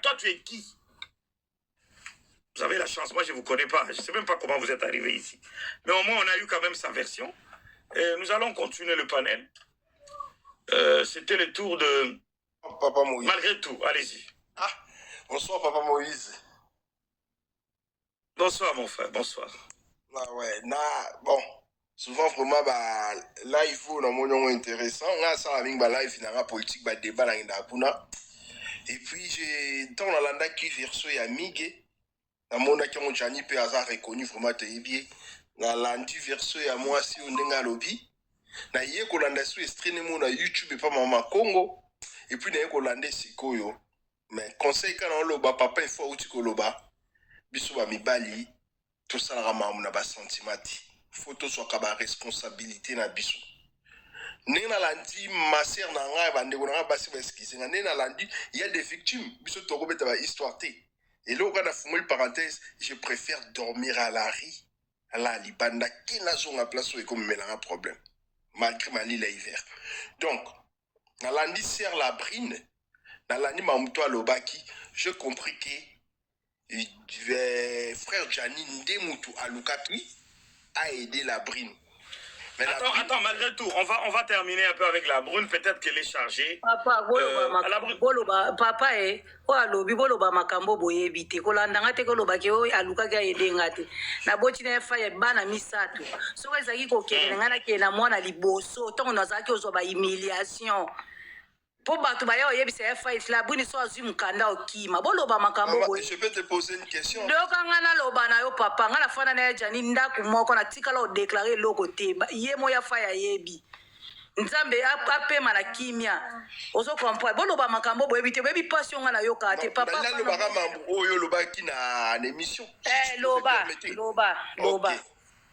[SPEAKER 3] Toi, tu es qui? Vous avez la chance, moi je ne vous connais pas. Je ne sais même pas comment vous êtes arrivé ici. Mais au moins, on a eu quand même sa version. Et nous allons continuer le panel. C'était le tour de...
[SPEAKER 6] Papa Moïse.
[SPEAKER 3] Malgré tout, allez-y.
[SPEAKER 6] Ah, bonsoir Papa Moïse.
[SPEAKER 3] Bonsoir mon frère, bonsoir.
[SPEAKER 6] Ah ouais, bon, souvent vraiment, bah, live, on a mon intéressant. On a ça avec bah, live, dans la politique, bah, débat, dans la et puis, j'ai, dans la landa qui verso et amigué, dans mon accueil, mon Jani peut avoir reconnu vraiment te bien. Dans l'anti verso et à moi, si on est à lobby. Na yé kolanda sou estrene mo na YouTube et pas maman Congo et puis na yé kolanda sikoyo mais conseil quand on loba papa il faut outi koloba biso ba mibali tout ça la mamu na ba sentimati photo soit kaba responsabilité na biso nena landi ma sœur na nga ba ndeko na ba si ba excuse nga nena landi il y a des victimes biso to kobeta ba histoire té et là on a fumé parenthèse je préfère dormir à la rue à la libanda qui na zonga place où comme melanga problème malgré ma lila hiver. Donc, dans l'andi serre la brine, dans l'andi mamouto alobaki, je compris que frère Gianni Ndemoutou Alukatui a aidé la brine.
[SPEAKER 3] Mais attends, malgré tout, on va terminer un peu avec la brune, peut-être qu'elle est chargée.
[SPEAKER 2] Papa, papa alobi boloba makambo boyebi te kolandanga te koloba ke oyo alukaki ayedenga te na boti na efa ya bana misato soko ezalaki kokende nga nakende mwana liboso ntongo nazalaki ozwa bahumiliation mpo bato baya oyebisa efa la brune so azwi mokanda okima boloba makambo boye.
[SPEAKER 6] Je peux te poser une question.
[SPEAKER 2] Doka nga naloba na yo papa nga nafanda na ye Jani ndako moko natikala odeklare eloko te ye mo ya fa ya yebi nzambe apema na kimia ozo comprendre boloba makambo boyebi te boyebi passion nga na yoka te papa
[SPEAKER 6] na loba mambo oyo lobaki na émission
[SPEAKER 2] loba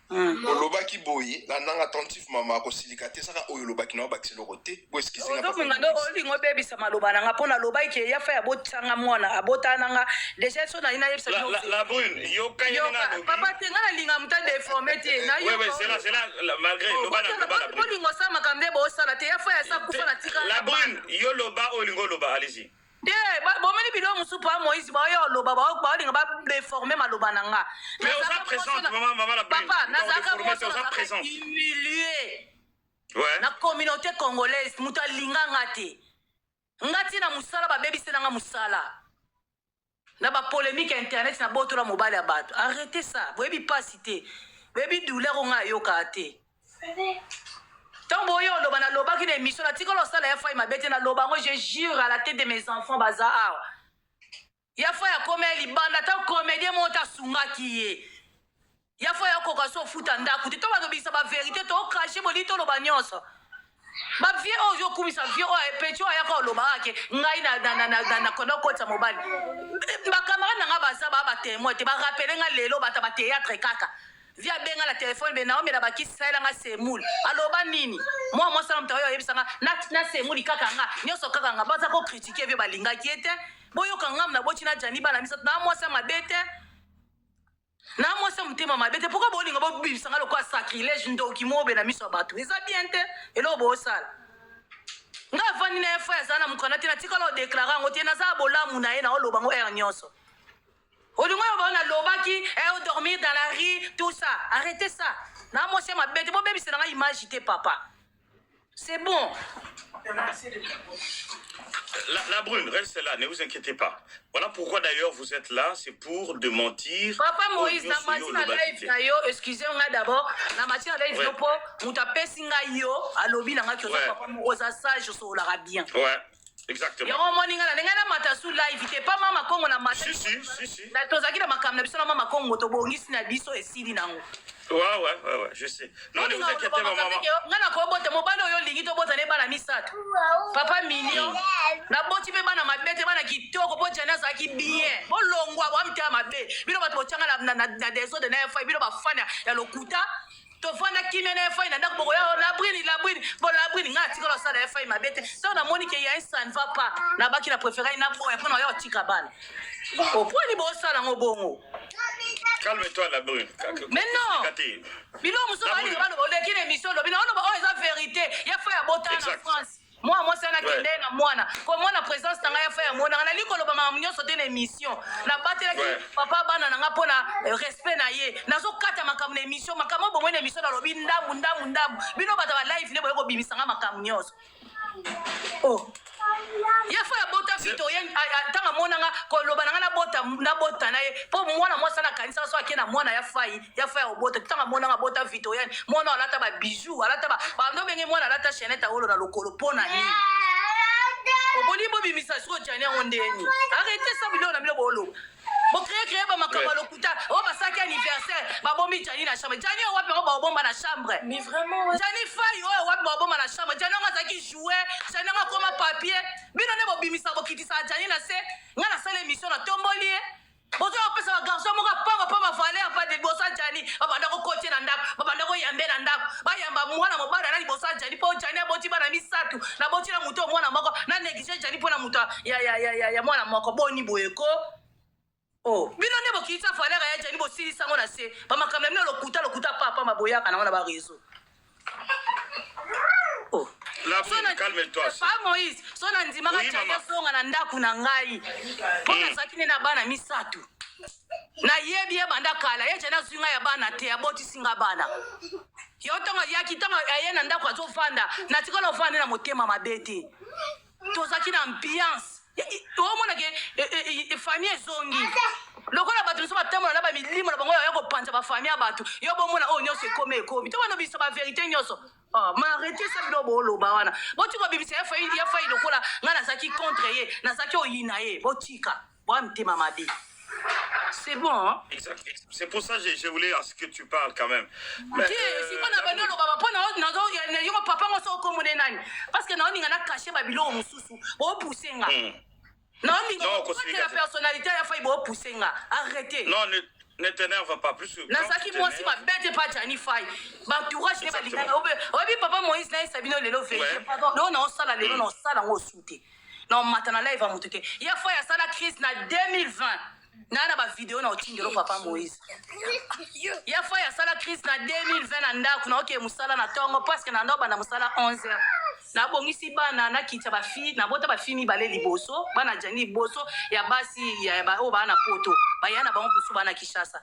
[SPEAKER 6] olobaki boye la nanga attentif mama ko silikate saka oyo lobaki na bakisi lokote bo eskisi nga
[SPEAKER 2] ozo ngando olingo bebisa maloba nanga pona loba ke ya fa ya botanga mwana abotana nga déjà so na ina yebisa
[SPEAKER 3] la brune yo kanyena
[SPEAKER 2] papa te nga linga muta déformé te na yo
[SPEAKER 3] ouais c'est là malgré loba na
[SPEAKER 2] olingo sa makambe bo sala te ya fa ya sa kufa na tika
[SPEAKER 3] la brune yo loba olingo loba allez-y.
[SPEAKER 2] bomeli bilo musu pa Moïse ba yo loba ba linga ba déformer maloba nanga.
[SPEAKER 3] Mais on a présente maman la
[SPEAKER 2] papa nazaka
[SPEAKER 3] présente.
[SPEAKER 2] Humilié.
[SPEAKER 3] Ouais.
[SPEAKER 2] Na communauté congolaise muta linga ngate. Ngati na musala ba baby senanga musala. Na ba polémique internet na boto la mobile ya bato. Arrêtez ça. Boyebi pas cité. Boyebi douleur nga yoka ate. Tant yo loba na loba ki na émission na tikolo sala ya fa ma bete na loba moi je jure à la tête de mes enfants baza awa. Ya fa ya komeli banda ta comédien monta sunga kiye. Ya fa ya koka so futa ndaku to ba bisa ba vérité to cracher bolito loba nyonso. Ba vie oyo kumisa vie o pecho ya ko loba ake ngai na kono kota mobile. Ba camarade nga baza ba témoin te ba rappeler nga lelo ba ta ba théâtre kaka. Via benga la téléphone be naombe na baki sala nga semoule aloba nini moi sala mtayo yebisanga na semoule kaka nga nyoso kaka nga baza ko critiquer via balinga kiete boyo kanga na boti na jani bana misatu na moi sa mabete na moi sa mtema mabete pourquoi bolinga bo bisanga lo kwa sacrilège ndoki mobe na miso batu eza bien te elo bo sala nga vani na efo ya zana mukana tina tikalo déclarer ngote na za bolamu na ye na oloba ngo er nyoso. Dormir dans la rue, tout ça. Arrêtez ça. Non, moi, c'est ma bête. Bon, bébé, c'est dans l'image, papa. C'est bon.
[SPEAKER 3] La brune, reste là, ne vous inquiétez pas. Voilà pourquoi d'ailleurs vous êtes là, c'est pour démentir.
[SPEAKER 2] Papa Moïse, la matinée live, excusez-moi d'abord, la matinée live, vous tapez singa yo, à l'obi, n'a pas que papa Moïse, ça, je suis là bien.
[SPEAKER 3] Ouais. Exactement.
[SPEAKER 2] Yo moninga na ngana matasu live te pa mama kongo na mata.
[SPEAKER 3] Si.
[SPEAKER 2] Na tozaki na makamna biso na mama kongo to bongisi na biso esili nango.
[SPEAKER 3] Ouais, je sais. Non, ne vous inquiétez pas maman.
[SPEAKER 2] Ngana ko bote mobalo yo lingi to bota ne bana misatu. Papa million. Na boti be bana mabete bana kitoko bo jana za ki bien. Bo longwa bo amta mabe. Bino bato changa na deso de na fa bino ba fana ya lokuta. To fana kimene fa ina ndako ya la brune ngati ko sala fa mabete so na moni ke ya ça ne va pas na baki na préférer na boya pona ya tika bana au point ni bo sala ngo bongo.
[SPEAKER 3] Calme-toi la brune.
[SPEAKER 2] Mais non. Bilo muso bali bana bo le kine émission lo bino ono ba eza vérité ya fa ya bota na France. Moi c'est na kende na mwana ko mwana présence tanga ya fa ya mwana na likolo ba mamnyo so tena émission na batela ki papa bana na ngapona respect na ye nazo kata makamu na émission makamu bo mwana émission na lobi ndamu bino bata ba live ne bo bimisanga makamu nyoso. Oh ya fa ya bota Victorien tanga mwana nga ko loba na bota na ye po mwana mwasa na kanisa so akena mwana ya fa ya bota tanga mwana nga bota Victorien mwana alata ba bijou alata ba ndo benge mwana alata chaînette olo na lokolo pona ni oboli bo bimisa so jania ondeni arrêtez ça bilo na bilo bolo bo créer ba makamba lokuta o basaki anniversaire ba bombi jani na chambre jani o wapi ba bomba na chambre
[SPEAKER 1] mais vraiment
[SPEAKER 2] jani fai o wapi ba bomba na chambre jani nga zaki jouer jani nga koma papier bino ne bo bimisa bo kitisa jani na se nga na sala émission na tomboli bozo opesa ba garçon mo ka pa valeur pas de bossa jani ba ndako côté na ndako ba ndako yambe na ndako ba yamba mwana mobala na bossa jani po jani aboti bana misatu na boti na muto mwana moko na négligé jani po na muto ya mwana moko boni boyeko. Oh, bino ne bokita valeur ya jani bo sili sango na se ba makamna mino lokuta papa maboyaka na wana ba réseau. Oh,
[SPEAKER 3] la brune, calme-toi.
[SPEAKER 2] Pas Moïse, son andima ka jani songa na ndaku na ngai. Pona sakine na bana misatu. Na yebi banda kala ye jana zunga ya bana te aboti singa bana. Yotonga ya kitanga ayena ndako azofanda na tikolo fanda na motema mabete. Tozaki na ambiance. Omona ke famille zongi. Lokola batu so batamo na ba milimo na bango ya ko panza ba famille abatu. Yo bomona o nyoso ekomi. To bano biso ba vérité nyoso. Ah, mais arrêtez ça bilo bolo ba wana. Boti ko bibisa ya fa lokola ngana zaki contre ye, na zaki oyina ye, botika. Bo amtema mabi. C'est bon, hein?
[SPEAKER 3] Exact. C'est pour ça que je voulais à ce que tu parles quand même. Mais,
[SPEAKER 2] si on a besoin de papa, on papa on s'en communique parce que non, on a caché Babylone au sous-sous, on pousse nga. Non, la personnalité a failli bon pousser nga. Arrêtez.
[SPEAKER 3] Non, ne t'énerve pas plus.
[SPEAKER 2] Nasaki moi si ma bête pas Jani Fay. Entourage ne pas lingana. Obi papa Moïse na Sabino lelo fait. Non, non, ça la lelo non ça la ngo souté. Non, maintenant là il va monter. Il y a fois ça la crise na 2020. Nana ba vidéo na otindelo papa Moïse. Ya fa ya sala crise na 2020 na ndako na oke musala na tongo parce que na ndoba na musala 11h. na bongisi bana na kitsa ba fille na bota ba fille mibale liboso bana jani liboso ya basi ya ba o bana poto ba yana ba mpusu bana Kishasa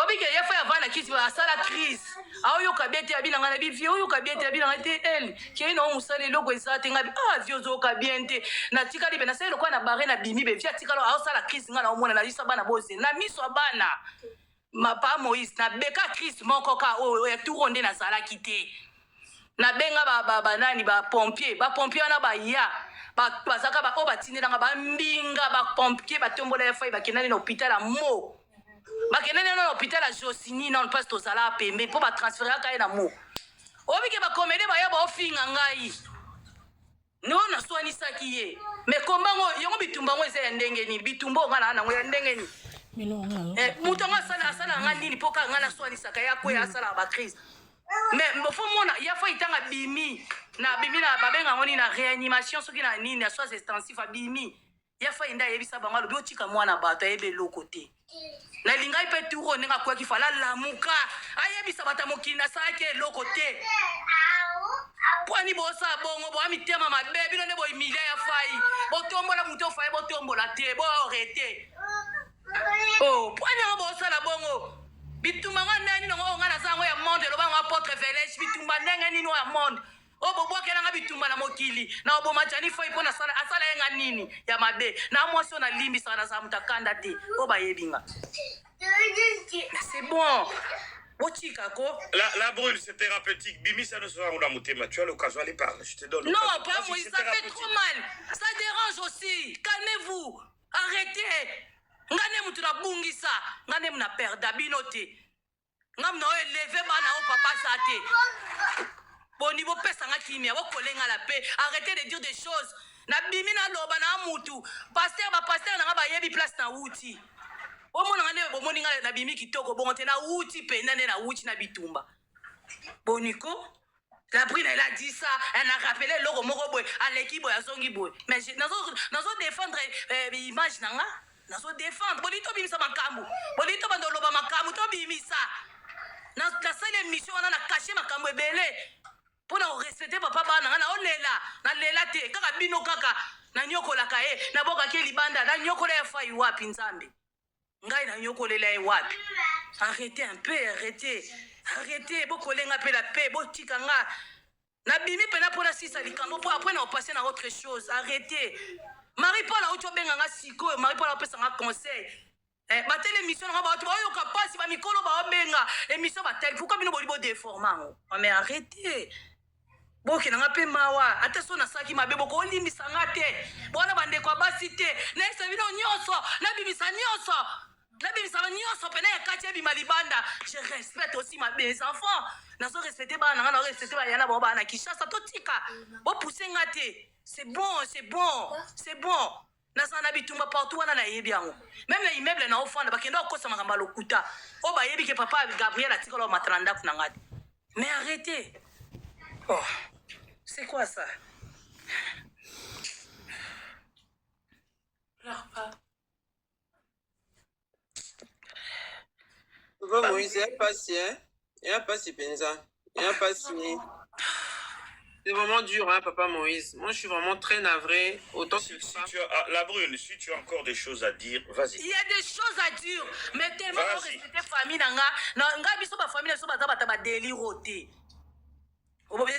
[SPEAKER 2] obike ya fa ya bana kiti ba sala crise ayo kabete ya bilanga na bi vie oyo kabete ya bilanga te elle ki ina o musale logo ezate ngabi vie zo kabiente na tikali be na selo kwa na bare na bimi be via tikalo ayo sala crise nga na omona na lisa bana bose na miso bana mapa Moïse na beka Christ moko ka o ya turonde na sala kite na benga ba nani ba pompier wana ba ya ba zaka ba o batine nga ba mbinga ba pompier ba tombola ya fai ba kenani na hôpital a mo ba kenani na hôpital a Josini na passe to sala pembe po ba transférer ka na mo obike ba comédie ba ya ba ofinga ngai no na swani saki ye me kombango yongo bitumbango eza ya ndenge ni bitumbo ngana na ngo ya ndenge ni mutu anga asala nga nini mpo kaka nga na swanisaka ya koya asala ba crise mais fo mona ya fo itanga bimi na babenga ngo nini na réanimation soki na nini na soins extensif abimi ya fo inda yebisa bango alobi otika mwana bato ayebe eloko te na lingai mpe turo ndenge akoyaki fala lamuka ayebisa bato mokili nasalaki eloko te pwani bosa bongo boa mitema mabe bino nde boyimilia ya fai botombola mutu ofai botombola te boorete oh pwani ngo bosala bongo bitumba ngo nani ngo nga na zango ya monde lo bango apôtre Vélège bitumba ndenge nini ya monde o bobwakela nga bitumba na mokili na oboma jani foi pona asala yenga nini ya mabe na mwasi na limbisa na za mutakanda te o bayebinga c'est bon Botika ko
[SPEAKER 3] la brûle c'est thérapeutique bimi ça ne sera on a mutema tu as l'occasion d'aller parler je te donne
[SPEAKER 2] non pas moi ça fait trop mal ça dérange aussi calmez-vous arrêtez ngane mutu na bungisa ngane muna perda bino te ngam na élever bana o papa sa te boni bo pesa nga kimia bo kolenga la paix arrêtez de dire des choses na bimi na loba na mutu pasteur na ba yebi place na uti o mona ngane bo moni nga na bimi kitoko bon te na uti pe nane na uti na bitumba boniko la brune elle a dit ça elle a rappelé logo moko boy à l'équipe ya songi boy mais nazo défendre image nanga nazo défendre bolito bimisa makambu bolito bandoloba makambu to bimisa na sala émission wana na cacher makambu ebele pona o respecter papa bana na olela na lela te kaka bino kaka na nyokola kae na boka ke libanda na nyokola ya fai wapi nzambe ngai na nyokolela e wapi arrêtez bokolenga pe la paix botika nga na bimi pena pona sisa likambo po après na passer na autre chose arrêtez Marie-Paul a ocho benga nga siko Marie-Paul a pesa nga conseil batele émission nga ba oyo ka pasi ba mikolo ba benga émission ba tel pourquoi bino bolibo déformant mais arrêtez boke nga pe mawa ata so na saki mabe boko olimbisa nga te bona bande kwa basi te na esa bino nyonso na bimisa nyonso pena ya kati bi malibanda je respecte aussi mes enfants nazo respecter bana nga na respecter ba yana ba na Kishasa to tika bo pousser nga te c'est bon nasana bitumba partout wana na yebi yango même na immeuble na ofanda bakenda okosa makamba lokuta o ba yebi ke papa Gabriel atikolo matranda kuna ngadi mais arrêtez oh c'est quoi ça pleure pas
[SPEAKER 7] Papa Moïse, il n'y a pas si penza. Il n'y a pas si... C'est vraiment dur, hein, Papa Moïse. Moi, je suis vraiment très navré. Autant
[SPEAKER 3] si tu as, la brune, si tu as encore des choses à dire, vas-y.
[SPEAKER 2] Il y a des choses à dire, mais tellement on respecte famille nga biso ba famille so baza bata ba délire roté.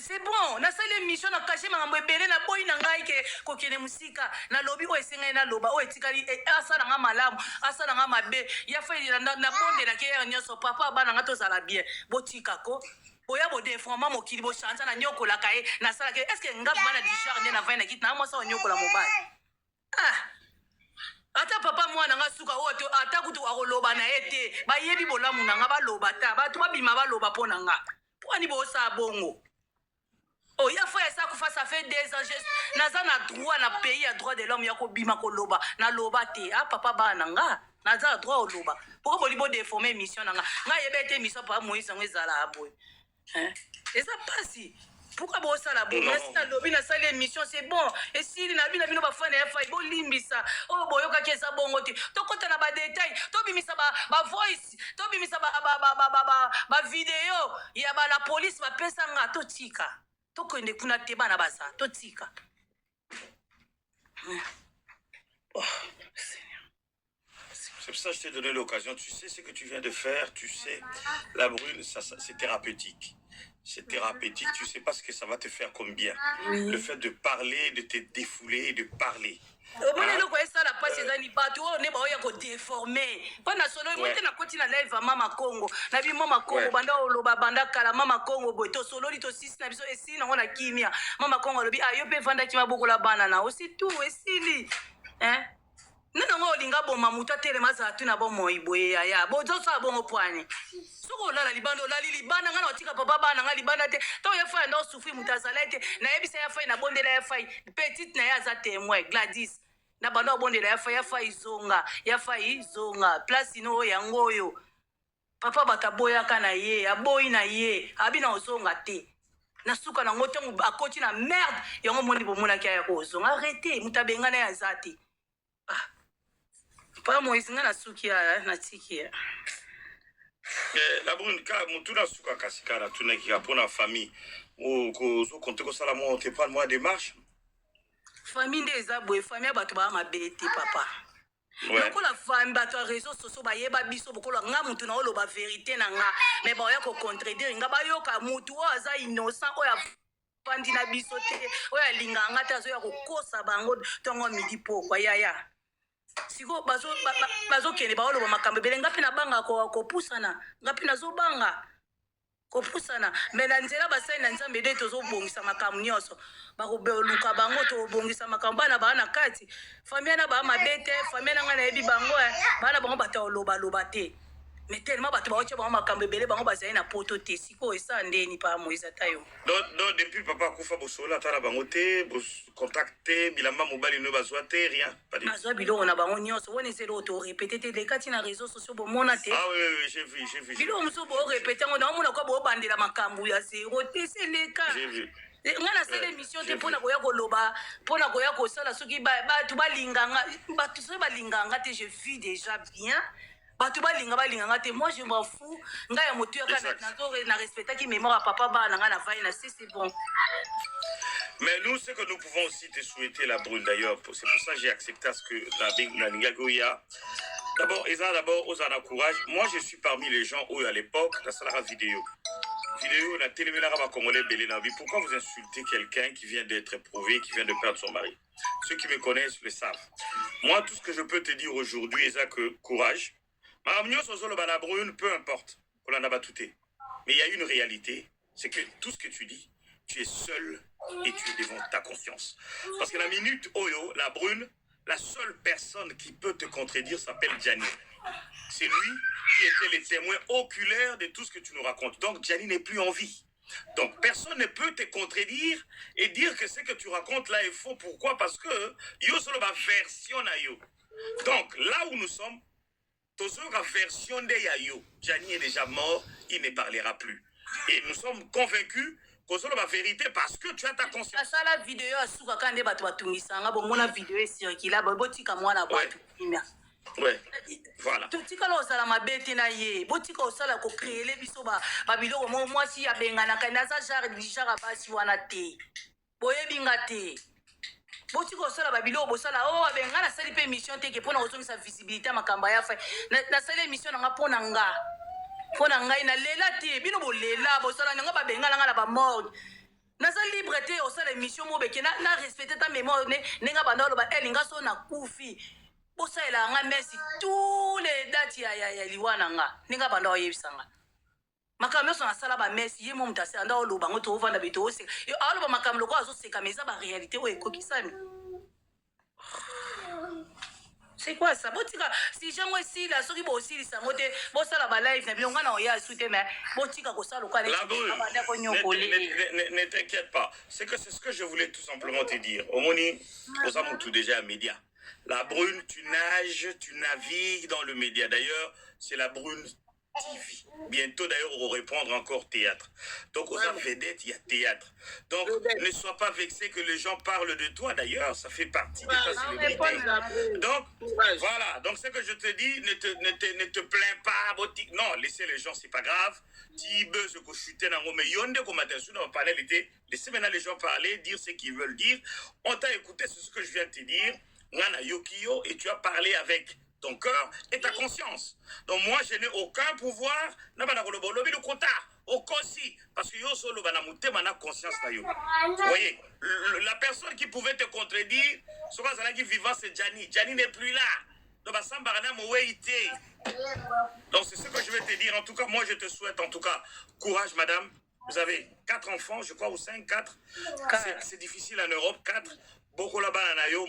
[SPEAKER 2] C'est bon, na sala émission na caché mangambo ebele na boyi na ngai ke kokene musika na lobi o esenga na loba o etikali asala nga malamu asala nga mabe ya fa na bonde la ke ya nyoso papa bana nga to sala bien botika ko boya bo déformant mokili bo chanta na nyokola kae na sala ke est-ce que nga bana du jardin na 20 na kit na mo sa nyokola mobile ata papa mwana nga suka oto ata kutu akoloba na ete ba yebi bolamu na nga ba loba ta ba to ba bima ba loba pona nga poni bo sa bongo oh ya fa ça ko fa ça fait 2 ans naza na droit na pays à droit de l'homme ya ko bima ko loba na loba te papa bana nga naza droit au loba pour ko libo déformer émission nga yebete émission pa Moïse ngo ezala aboy et ça passe pourquoi bo ça la bonne na lobi na sala émission c'est bon et si na bino ba fana ya fa bo limbisa oh boyoka ke sa bongo te to kota na ba détail to bimisa ba voice to bimisa ba vidéo ya ba la police ba pesa nga to tika tokende kuna te bana baza totika. Oh,
[SPEAKER 3] c'est pour ça que je t'ai donné l'occasion. Tu sais ce que tu viens de faire, tu sais, la brune, ça c'est thérapeutique. C'est thérapeutique, tu sais pas ce que ça va te faire comme bien. Le fait de parler, de te défouler, de parler.
[SPEAKER 2] Omoni loko esala pasi ezali bato oyo ne baoya kodeforme mpo na solo moi te nakoti na live ya mama Congo na bi mama Congo banda oloba banda kala mama Congo boye tosololi tosisi na biso esili nango na kimia mama Congo alobi ayo mpe evandaki mabokola bana na osi tu esili nanongo olinga boma moto atelema azala tu na bomoi boye yaya bozosala bongo pwani soko olala libanda olali libanda nga na otika papa bana nga libanda te ntango ya fai anda osufri moto azala ete nayebisa ya fai nabondela ya fai petite na ye aza témoin Gladys na banda obondela ya fai zonga place ino oyo yango oyo papa bato aboyaka na ye aboyi na ye abi na ozonga te na suka nango ntango akoti na merde yango moni bomonaki aya kozonga arrete moto abenga na ye aza te pa Moïse nga na suki ya na tiki ya
[SPEAKER 3] la brune ka mutu na suka kasika na tunaki ka pona famille o ko konte ko sala mo te pas moi démarche
[SPEAKER 2] famille nde eza boye famille ya bato baya mabe te papa lokola famille bato ya réseau sociaux bayeba biso bokola nga mutu na oloba vérité na nga mais baoya kocontredire nga bayoka mutu oyo aza innocent oyo afandi na biso te oyo alingaka nga te azoya kokosa bango ntongo midi pokwa yaya siko bazokende baoloba makambo ebele nga mpe nabanga kopusana nga mpe nazobanga kopusana me na nzela basali na nzambe nde tozobongisa makambo nyonso bakoluka bango tobongisa makambo bana baa na kati famille na baa mabe te famille na ngai nayebi bango bana bango bato olobaloba te me telema bato baotya bango makambo ebele bango bazali na poto te sikoyo esa ndeni pa Moïse ata yo
[SPEAKER 3] donc depuis papa akufa bosola ata na bango te bocontact te bilamba mobali no bazwa te rien
[SPEAKER 2] bazwa biloko na bango nyonso wona eseli oyo torepete te lekati na réseau sociaux bomona te
[SPEAKER 3] oui j'ai vu
[SPEAKER 2] biloko mosusu boorepete yango naomona kwa boobandela makambo ya zero te seleka nga nasala émission te mpona koya koloba mpona koya kosala soki bato balinganga bato soki balinganga te je vis déjà bien bato balinganga te moi je m'en fous nga ya motu yaka na respectaki mémoire ya papa bana nga na vai na c'est bon.
[SPEAKER 3] Mais nous, ce que nous pouvons aussi te souhaiter, la brune d'ailleurs, c'est pour ça que j'ai accepté à ce que la Ningagoya. D'abord, Ozana courage. Moi, je suis parmi les gens où à l'époque, la salara vidéo, la téléménara congolais Belénabi. Pourquoi vous insultez quelqu'un qui vient d'être éprouvé, qui vient de perdre son mari? Ceux qui me connaissent le savent. Moi, tout ce que je peux te dire aujourd'hui, c'est que courage. Maramnio Sozolo Banabrune, peu importe, on en a battuté. Mais il y a une réalité, c'est que tout ce que tu dis, tu es seul et tu es devant ta conscience. Parce que la minute Oyo, la brune, la seule personne qui peut te contredire s'appelle Gianni. C'est lui qui était le témoin oculaire de tout ce que tu nous racontes. Donc Gianni n'est plus en vie. Donc personne ne peut te contredire et dire que ce que tu racontes là est faux. Pourquoi? Parce que yo solo ba version na yo. Donc là où nous sommes, la version de Yayo, Gianni est déjà mort, il ne parlera plus. Et nous sommes convaincus que c'est la vérité parce que tu as ta conscience.
[SPEAKER 2] Ça la vidéo à souka quand des bateaux tungisanga bon mon vidéo est circulable botika mwana batu imia.
[SPEAKER 3] Ouais. Voilà.
[SPEAKER 2] Totika lo sala mabete na ye, botika osala ko créer les biso ba biloko moi si ya bengana kana za jar dijara basi wana te. Boye binga te. Botika osala ba biloko bosala bengana sali pe mission te ke pona ozongisa visibilité makamba ya fa. Na sala émission nga pona nga. Pona ngai na lela te bino bolela bosala nga ba bengana nga na ba mort. Naza libre te osala émission mo beke na respecter ta mémoire nenga banda lo ba elinga so na kufi. Bosaela nga merci tous les dates ya liwana nga nenga banda oyebisanga. Makambo so na sala ba merci ye mo mutase anda oloba ngo to ovanda beto ose. Yo aloba makambo loko azo seka meza ba réalité o ekokisami. C'est quoi ça? Botika si jango si la soki bo aussi ça mote bo sala ba live na bilonga na oya soute mais botika ko sala ko ale abanda ko nyokole.
[SPEAKER 3] Ne t'inquiète pas. C'est ce que je voulais tout simplement te dire. Omoni, aux amours tout déjà à média. La brune, tu nages, tu navigues dans le média. D'ailleurs, c'est la brune TV. Bientôt d'ailleurs, on va reprendre encore théâtre. Donc aux vedettes, il y a théâtre. Donc ne sois pas vexé que les gens parlent de toi d'ailleurs, ça fait partie de ta célébrité. Donc voilà, donc ce que je te dis, ne te plains pas. Non, laissez les gens, c'est pas grave. Laissez maintenant les gens parler, dire ce qu'ils veulent dire. On t'a écouté, c'est ce que je viens de te dire. Et tu as parlé avec ton cœur et ta conscience. Donc moi, je n'ai aucun pouvoir. Parce que yo solo bana conscience na yo. Vous voyez, la personne qui pouvait te contredire, ce qui vivant, c'est Gianni. Gianni n'est plus là. Donc c'est ce que je vais te dire. En tout cas, moi, je te souhaite en tout cas courage, madame. Vous avez 4 enfants, je crois, ou 5, 4. C'est difficile en Europe, 4. Beaucoup là-bas,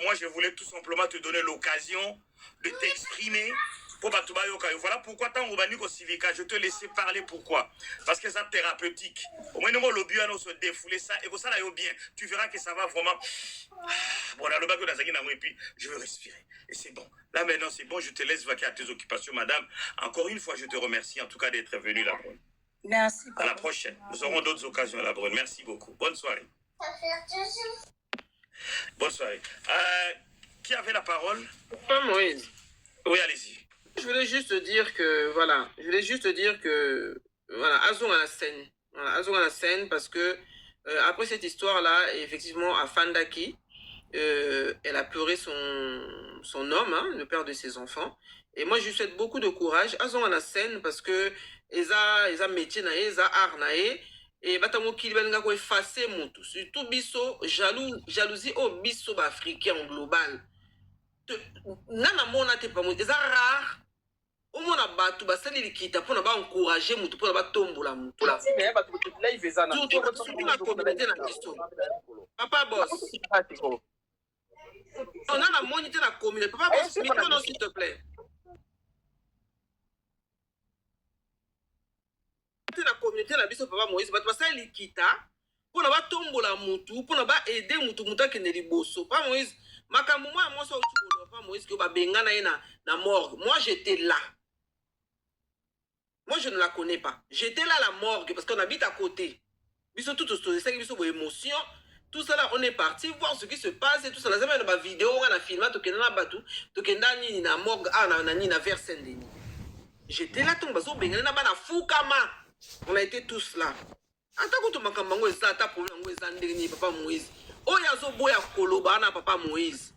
[SPEAKER 3] moi, je voulais tout simplement te donner l'occasion de t'exprimer. Voilà pourquoi tant au civica, je te laissais parler. Pourquoi? Parce que c'est thérapeutique. Au moins, nous le bien se défouler ça et que ça aille bien. Tu verras que ça va vraiment. Bon, là, le bac et puis je vais respirer. Et c'est bon. Là maintenant, c'est bon. Je te laisse vaquer à tes occupations, madame. Encore une fois, je te remercie en tout cas d'être venue là.
[SPEAKER 2] Merci.
[SPEAKER 3] À la prochaine. Nous aurons d'autres occasions à la Brune. Merci beaucoup. Bonne soirée. Bonne soirée. Qui avait la parole?
[SPEAKER 7] Moïse.
[SPEAKER 3] Oui, allez-y.
[SPEAKER 7] Je voulais juste dire que, voilà, Azon à la scène. Voilà, Azon à la scène parce que, après cette histoire-là, effectivement, à Fandaki, elle a pleuré son homme, hein, le père de ses enfants. Et moi, je lui souhaite beaucoup de courage. Azon à la scène parce que, ils ont métier, ils ont art, et batango kilbenga ko effacer mutu. Surtout biso, jalousie au biso africain en global. Nana mona te pas mutu. C'est rare. Au mona batu basali likita pour na ba encourager mutu pour na ba tombola mutu. Papa boss. On a la monité la commune. Papa boss, micro non s'il te plaît. La communauté na biso papa Moïse bato basali likita pour na ba tombola mutu pour na ba aider mutu ke ne liboso. Papa Moïse makambo moi so utukolo papa Moïse que ba bengana na morgue. Moi j'étais là. Moi je ne la connais pas. J'étais là à la morgue parce qu'on habite à côté. Biso tout ça biso bo émotion. Tout ça là on est parti voir ce qui se passe et tout ça là ça ba vidéo on a filmé to kenda na batu to kenda ni na morgue na ni na vers Saint-Denis. J'étais là ton bazo bengana na ba na fukama. On a été tous là. En tant que tu m'as kambango ezata problème ngo ezandeni papa Moïse. Oya zo boya koloba na papa Moïse.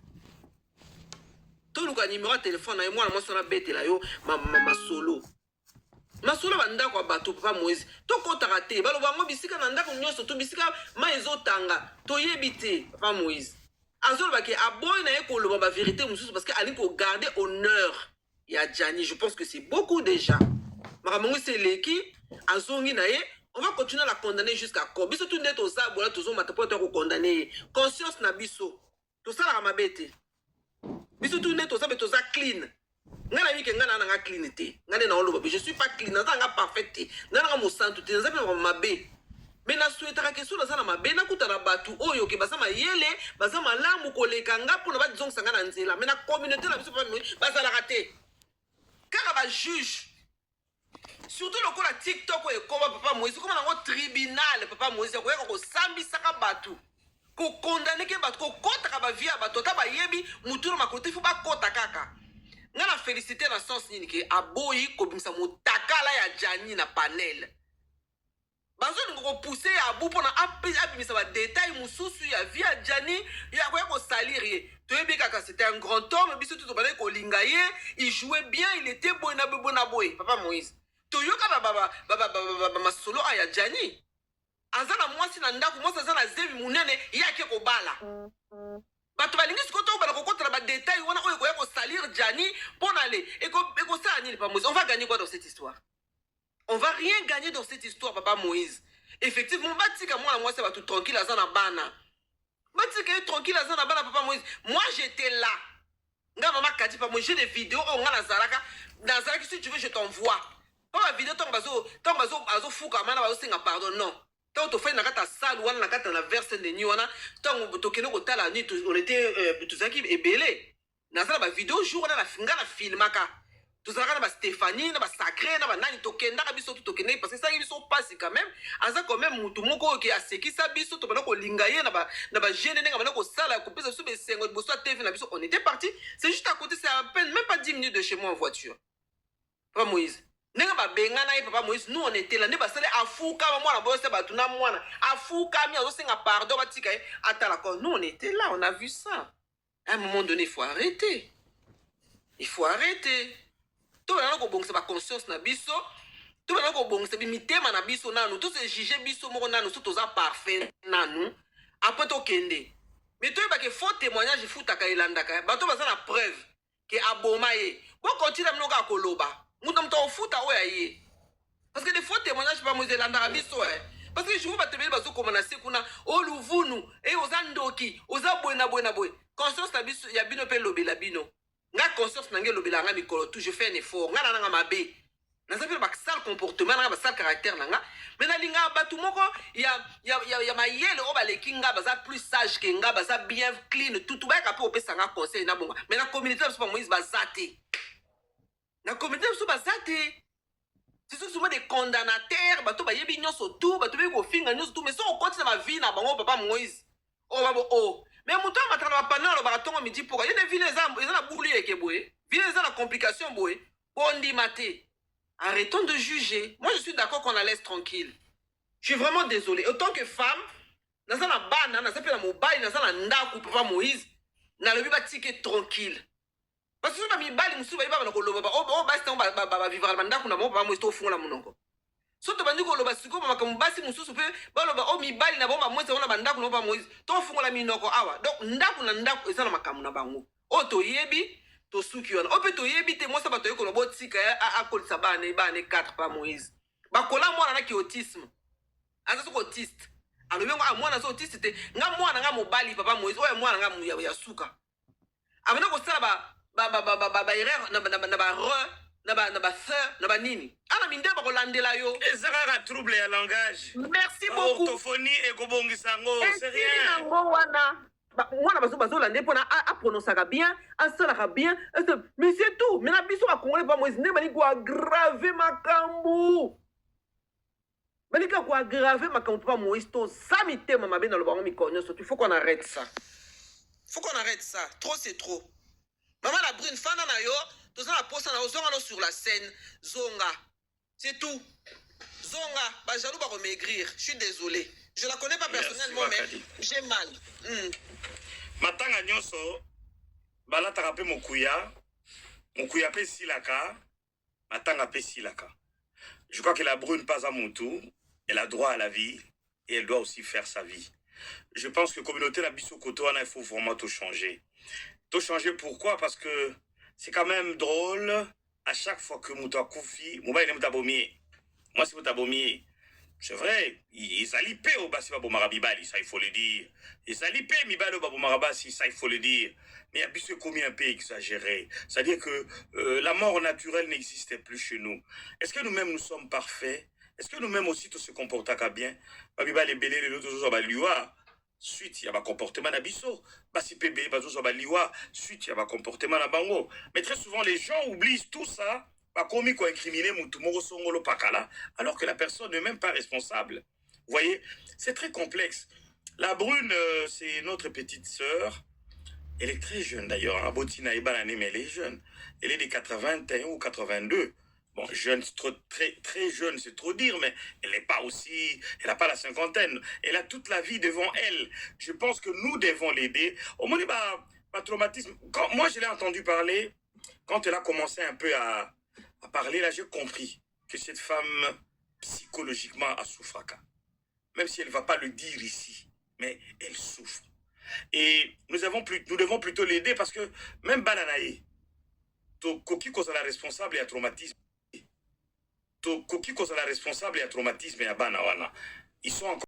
[SPEAKER 7] Tout le numéro de téléphone na moi na bête là yo ma solo. Ma solo banda kwa bato papa Moïse. To kota raté baloba ngo bisika na ndako nyoso to bisika ma ezotanga to yebite papa Moïse. Azolo ba ke aboy na ekoloba ba vérité mususu parce que ali ko garder honneur ya Gianni. Je pense que c'est beaucoup déjà. Maramongo c'est leki azongi na ye. On va continuer à la condamner jusqu'à quand? Biso tout net aux arbres, tout ça, pour te condamner. Conscience na biso. Tout ça, la mabete. Biso tout net aux arbres, tout ça clean. Ngana mi ke ngana na cleanité. Ngana na oloba. Je suis pas clean. Ngana nga parfait. Ngana mo santu. Ngana ma mabe. Mais na souhaitera que sur la sana mabe na kuta na batu oyo ke basama yele, basama lamu koleka nga pour na ba disons sanga na nzela. Mais na communauté na biso pas basala raté. Car ba juge. Surtout le coup de TikTok et comme papa Moïse, comme dans un tribunal, papa Moïse, il y a un sambi saka batu, ko condamné que batu, ko kota ka ba via batu, ta ba yebi, muturu makote fu ba kota kaka. Ngana féliciter na sens nini ke aboyi ko bimsa mutakala ya Gianni na panel. Bazo ngo pousser à bout pour na abimisa ba détail mususu ya via Gianni, ya ko salir. Toyebi kaka c'était un grand homme, biso tout balé ko lingaye, il jouait bien, il était bon na boy, papa Moïse. Toyoka baba solo aya Gianni azana mwasi na ndako mwasi azana zebi munene yake ko bala bato balingi sikoto bala ko kotala ba détail wana oyo ko salir Gianni pour aller et ko ça ni pas Moïse. On va gagner quoi dans cette histoire? On va rien gagner dans cette histoire papa Moïse. Effectivement batika moi mwasi ba tout tranquille azana bana batika tranquille azana bana papa Moïse. Moi j'étais là nga mama kadi pas moi j'ai des vidéos on nga na zalaka si tu veux je t'envoie. Pas la vidéo tant bazo fuka mana bazo singa pardon non. Tant to fait na kata salle wana na kata na verse de ni wana tant to keno ko tala ni on était tout ça qui est belé. Na ça ba vidéo jour na finga na filmaka. tozalaka na bastéphanie na basacré na banani tokendaka biso tu tokendaki parce que esalaki biso mpasi quand même aza quand même mutu moko oyo ke asekisa biso tobanda kolinga ye na bagene ndenge abanda kosala kopesa biso besengo liboso ya tv na biso on était parti c'est juste à côté c'est à peine même pas 10 minutes de chez moi en voiture papa Moïse ndenge babengana ye papa Moïse nous on était là nde basali afukama mwana boyose bato na mwana afukami azosenga pardon batika ye atala ko nous on était là on a vu ça à un moment donné il faut arrêter to bana ko bongisa ba conscience na biso to bana ko bongisa bi mitema na biso nanu to se juger biso moko nanu so toza parfait nanu après to kende mais to ba ke faux témoignage futaka elandaka bato baza na preuve ke aboma ye bo continue mnoka koloba mutu mto ofuta oya ye parce que des faux témoignages pas moi elandaka biso parce que je vois batebeli bazo komana sekuna o luvunu e oza ndoki oza boena conscience na biso ya bino pe lobela bino nga conscience nange lobela nga mikolo tout je fais un effort nga nanga mabe naza pe ba sale comportement nga ba sale caractère nanga mais na linga batu moko ya mayele o baleki nga baza plus sage que nga baza bien clean tout ba ka pe opesa nga conseil na bonga mais na communauté biso ba Moïse bazate na communauté biso bazate c'est souvent des condamnataires bato ba yebi nyonso tout bato be ko finga nyonso tout mais so on continue ma vie na bango papa Moïse o babo o mais muto matana ba panalo ba tongo midi pour yene ville eza na bourli eke boye ville eza na complication boye ondi maté arrêtons de juger moi je suis d'accord qu'on la laisse tranquille je suis vraiment désolé autant que femme naza na bana naza pe na mobile naza na ndaku papa Moïse na lobi ba tike tranquille parce que na mibali musu ba na koloba ba basi tango ba vivre na ndaku na mo papa Moïse to fungola munoko soto bandi koloba siko makambo basi mususu pe baloba o mibali na bomba mwese ona bandaku no ba Moïse to fungola minoko awa donc ndaku na ndaku eza na makambo na bango o to yebi to suki wana o pe to yebi te mosa bato yekolo botika akolisa bana 4 pa Moïse bakola mwana na ki autisme asa soko autiste alobi ngo mwana so autiste te nga mwana nga mobali papa Moïse o mwana nga ya suka abana ko sala ba erreur na ba sœur na ba nini ana minde ba kolandela yo
[SPEAKER 3] ezaka trouble ya langage
[SPEAKER 7] merci beaucoup
[SPEAKER 3] orthophonie et kobongisango c'est rien
[SPEAKER 7] ngo wana mwana bazo lande pona a prononcer bien a sala bien mais c'est tout mais na biso ba congolais pas Moïse ne bani ko aggraver makambo bani ko aggraver makambo pas Moïse to sami tema mabe na lo bango mikonyo so il faut qu'on arrête ça trop c'est trop maman la brune fana na yo tous la poste na zonga sur la scène zonga c'est tout zonga ba jaloux ba maigrir je suis désolé je la connais pas personnellement mais j'ai mal
[SPEAKER 3] matanga nyonso balataka pe mokuya pe silaka matanga pe silaka je crois que la brune pas à mon tour elle a droit à la vie et elle doit aussi faire sa vie je pense que communauté la biso koto wana il faut vraiment tout changer pourquoi parce que c'est quand même drôle à chaque fois que Mouta Koufi, Mouba Moutabomie, moi c'est Moutabomie, c'est vrai, ils allipé au Bassi Babomarabibali, ça il faut le dire. Ils allipé Mibalo Babomarabasi, ça il faut le dire. Mais il y a bis commis un peu exagéré. C'est-à-dire que la mort naturelle n'existait plus chez nous. Est-ce que nous-mêmes nous sommes parfaits? Est-ce que nous-mêmes aussi tout se comportons bien? Babibali Belé, les autres choses, Baliwa. Suite il y a un comportement na biso basi pb bazo ba liwa suite il y a un comportement na bango mais très souvent les gens oublient tout ça pas commis quoi incriminer mutu moko songolo pakala alors que la personne n'est même pas responsable. Vous voyez, c'est très complexe. La brune c'est notre petite sœur, elle est très jeune d'ailleurs, hein? Botina Ibanane, mais elle est jeune, elle est de 81 ou 82. Bon, jeune, très jeune, c'est trop dire, mais elle n'est pas aussi, elle n'a pas la cinquantaine. Elle a toute la vie devant elle. Je pense que nous devons l'aider. Au moins, pas traumatisme. Moi, je l'ai entendu parler, quand elle a commencé un peu à parler, là, j'ai compris que cette femme, psychologiquement, a souffert. Même si elle ne va pas le dire ici, mais elle souffre. Et nous devons plutôt l'aider parce que même Bananaï, Koki cause la responsable et à traumatisme. Koki cause la responsable et à traumatisme et à Banawana. Ils sont encore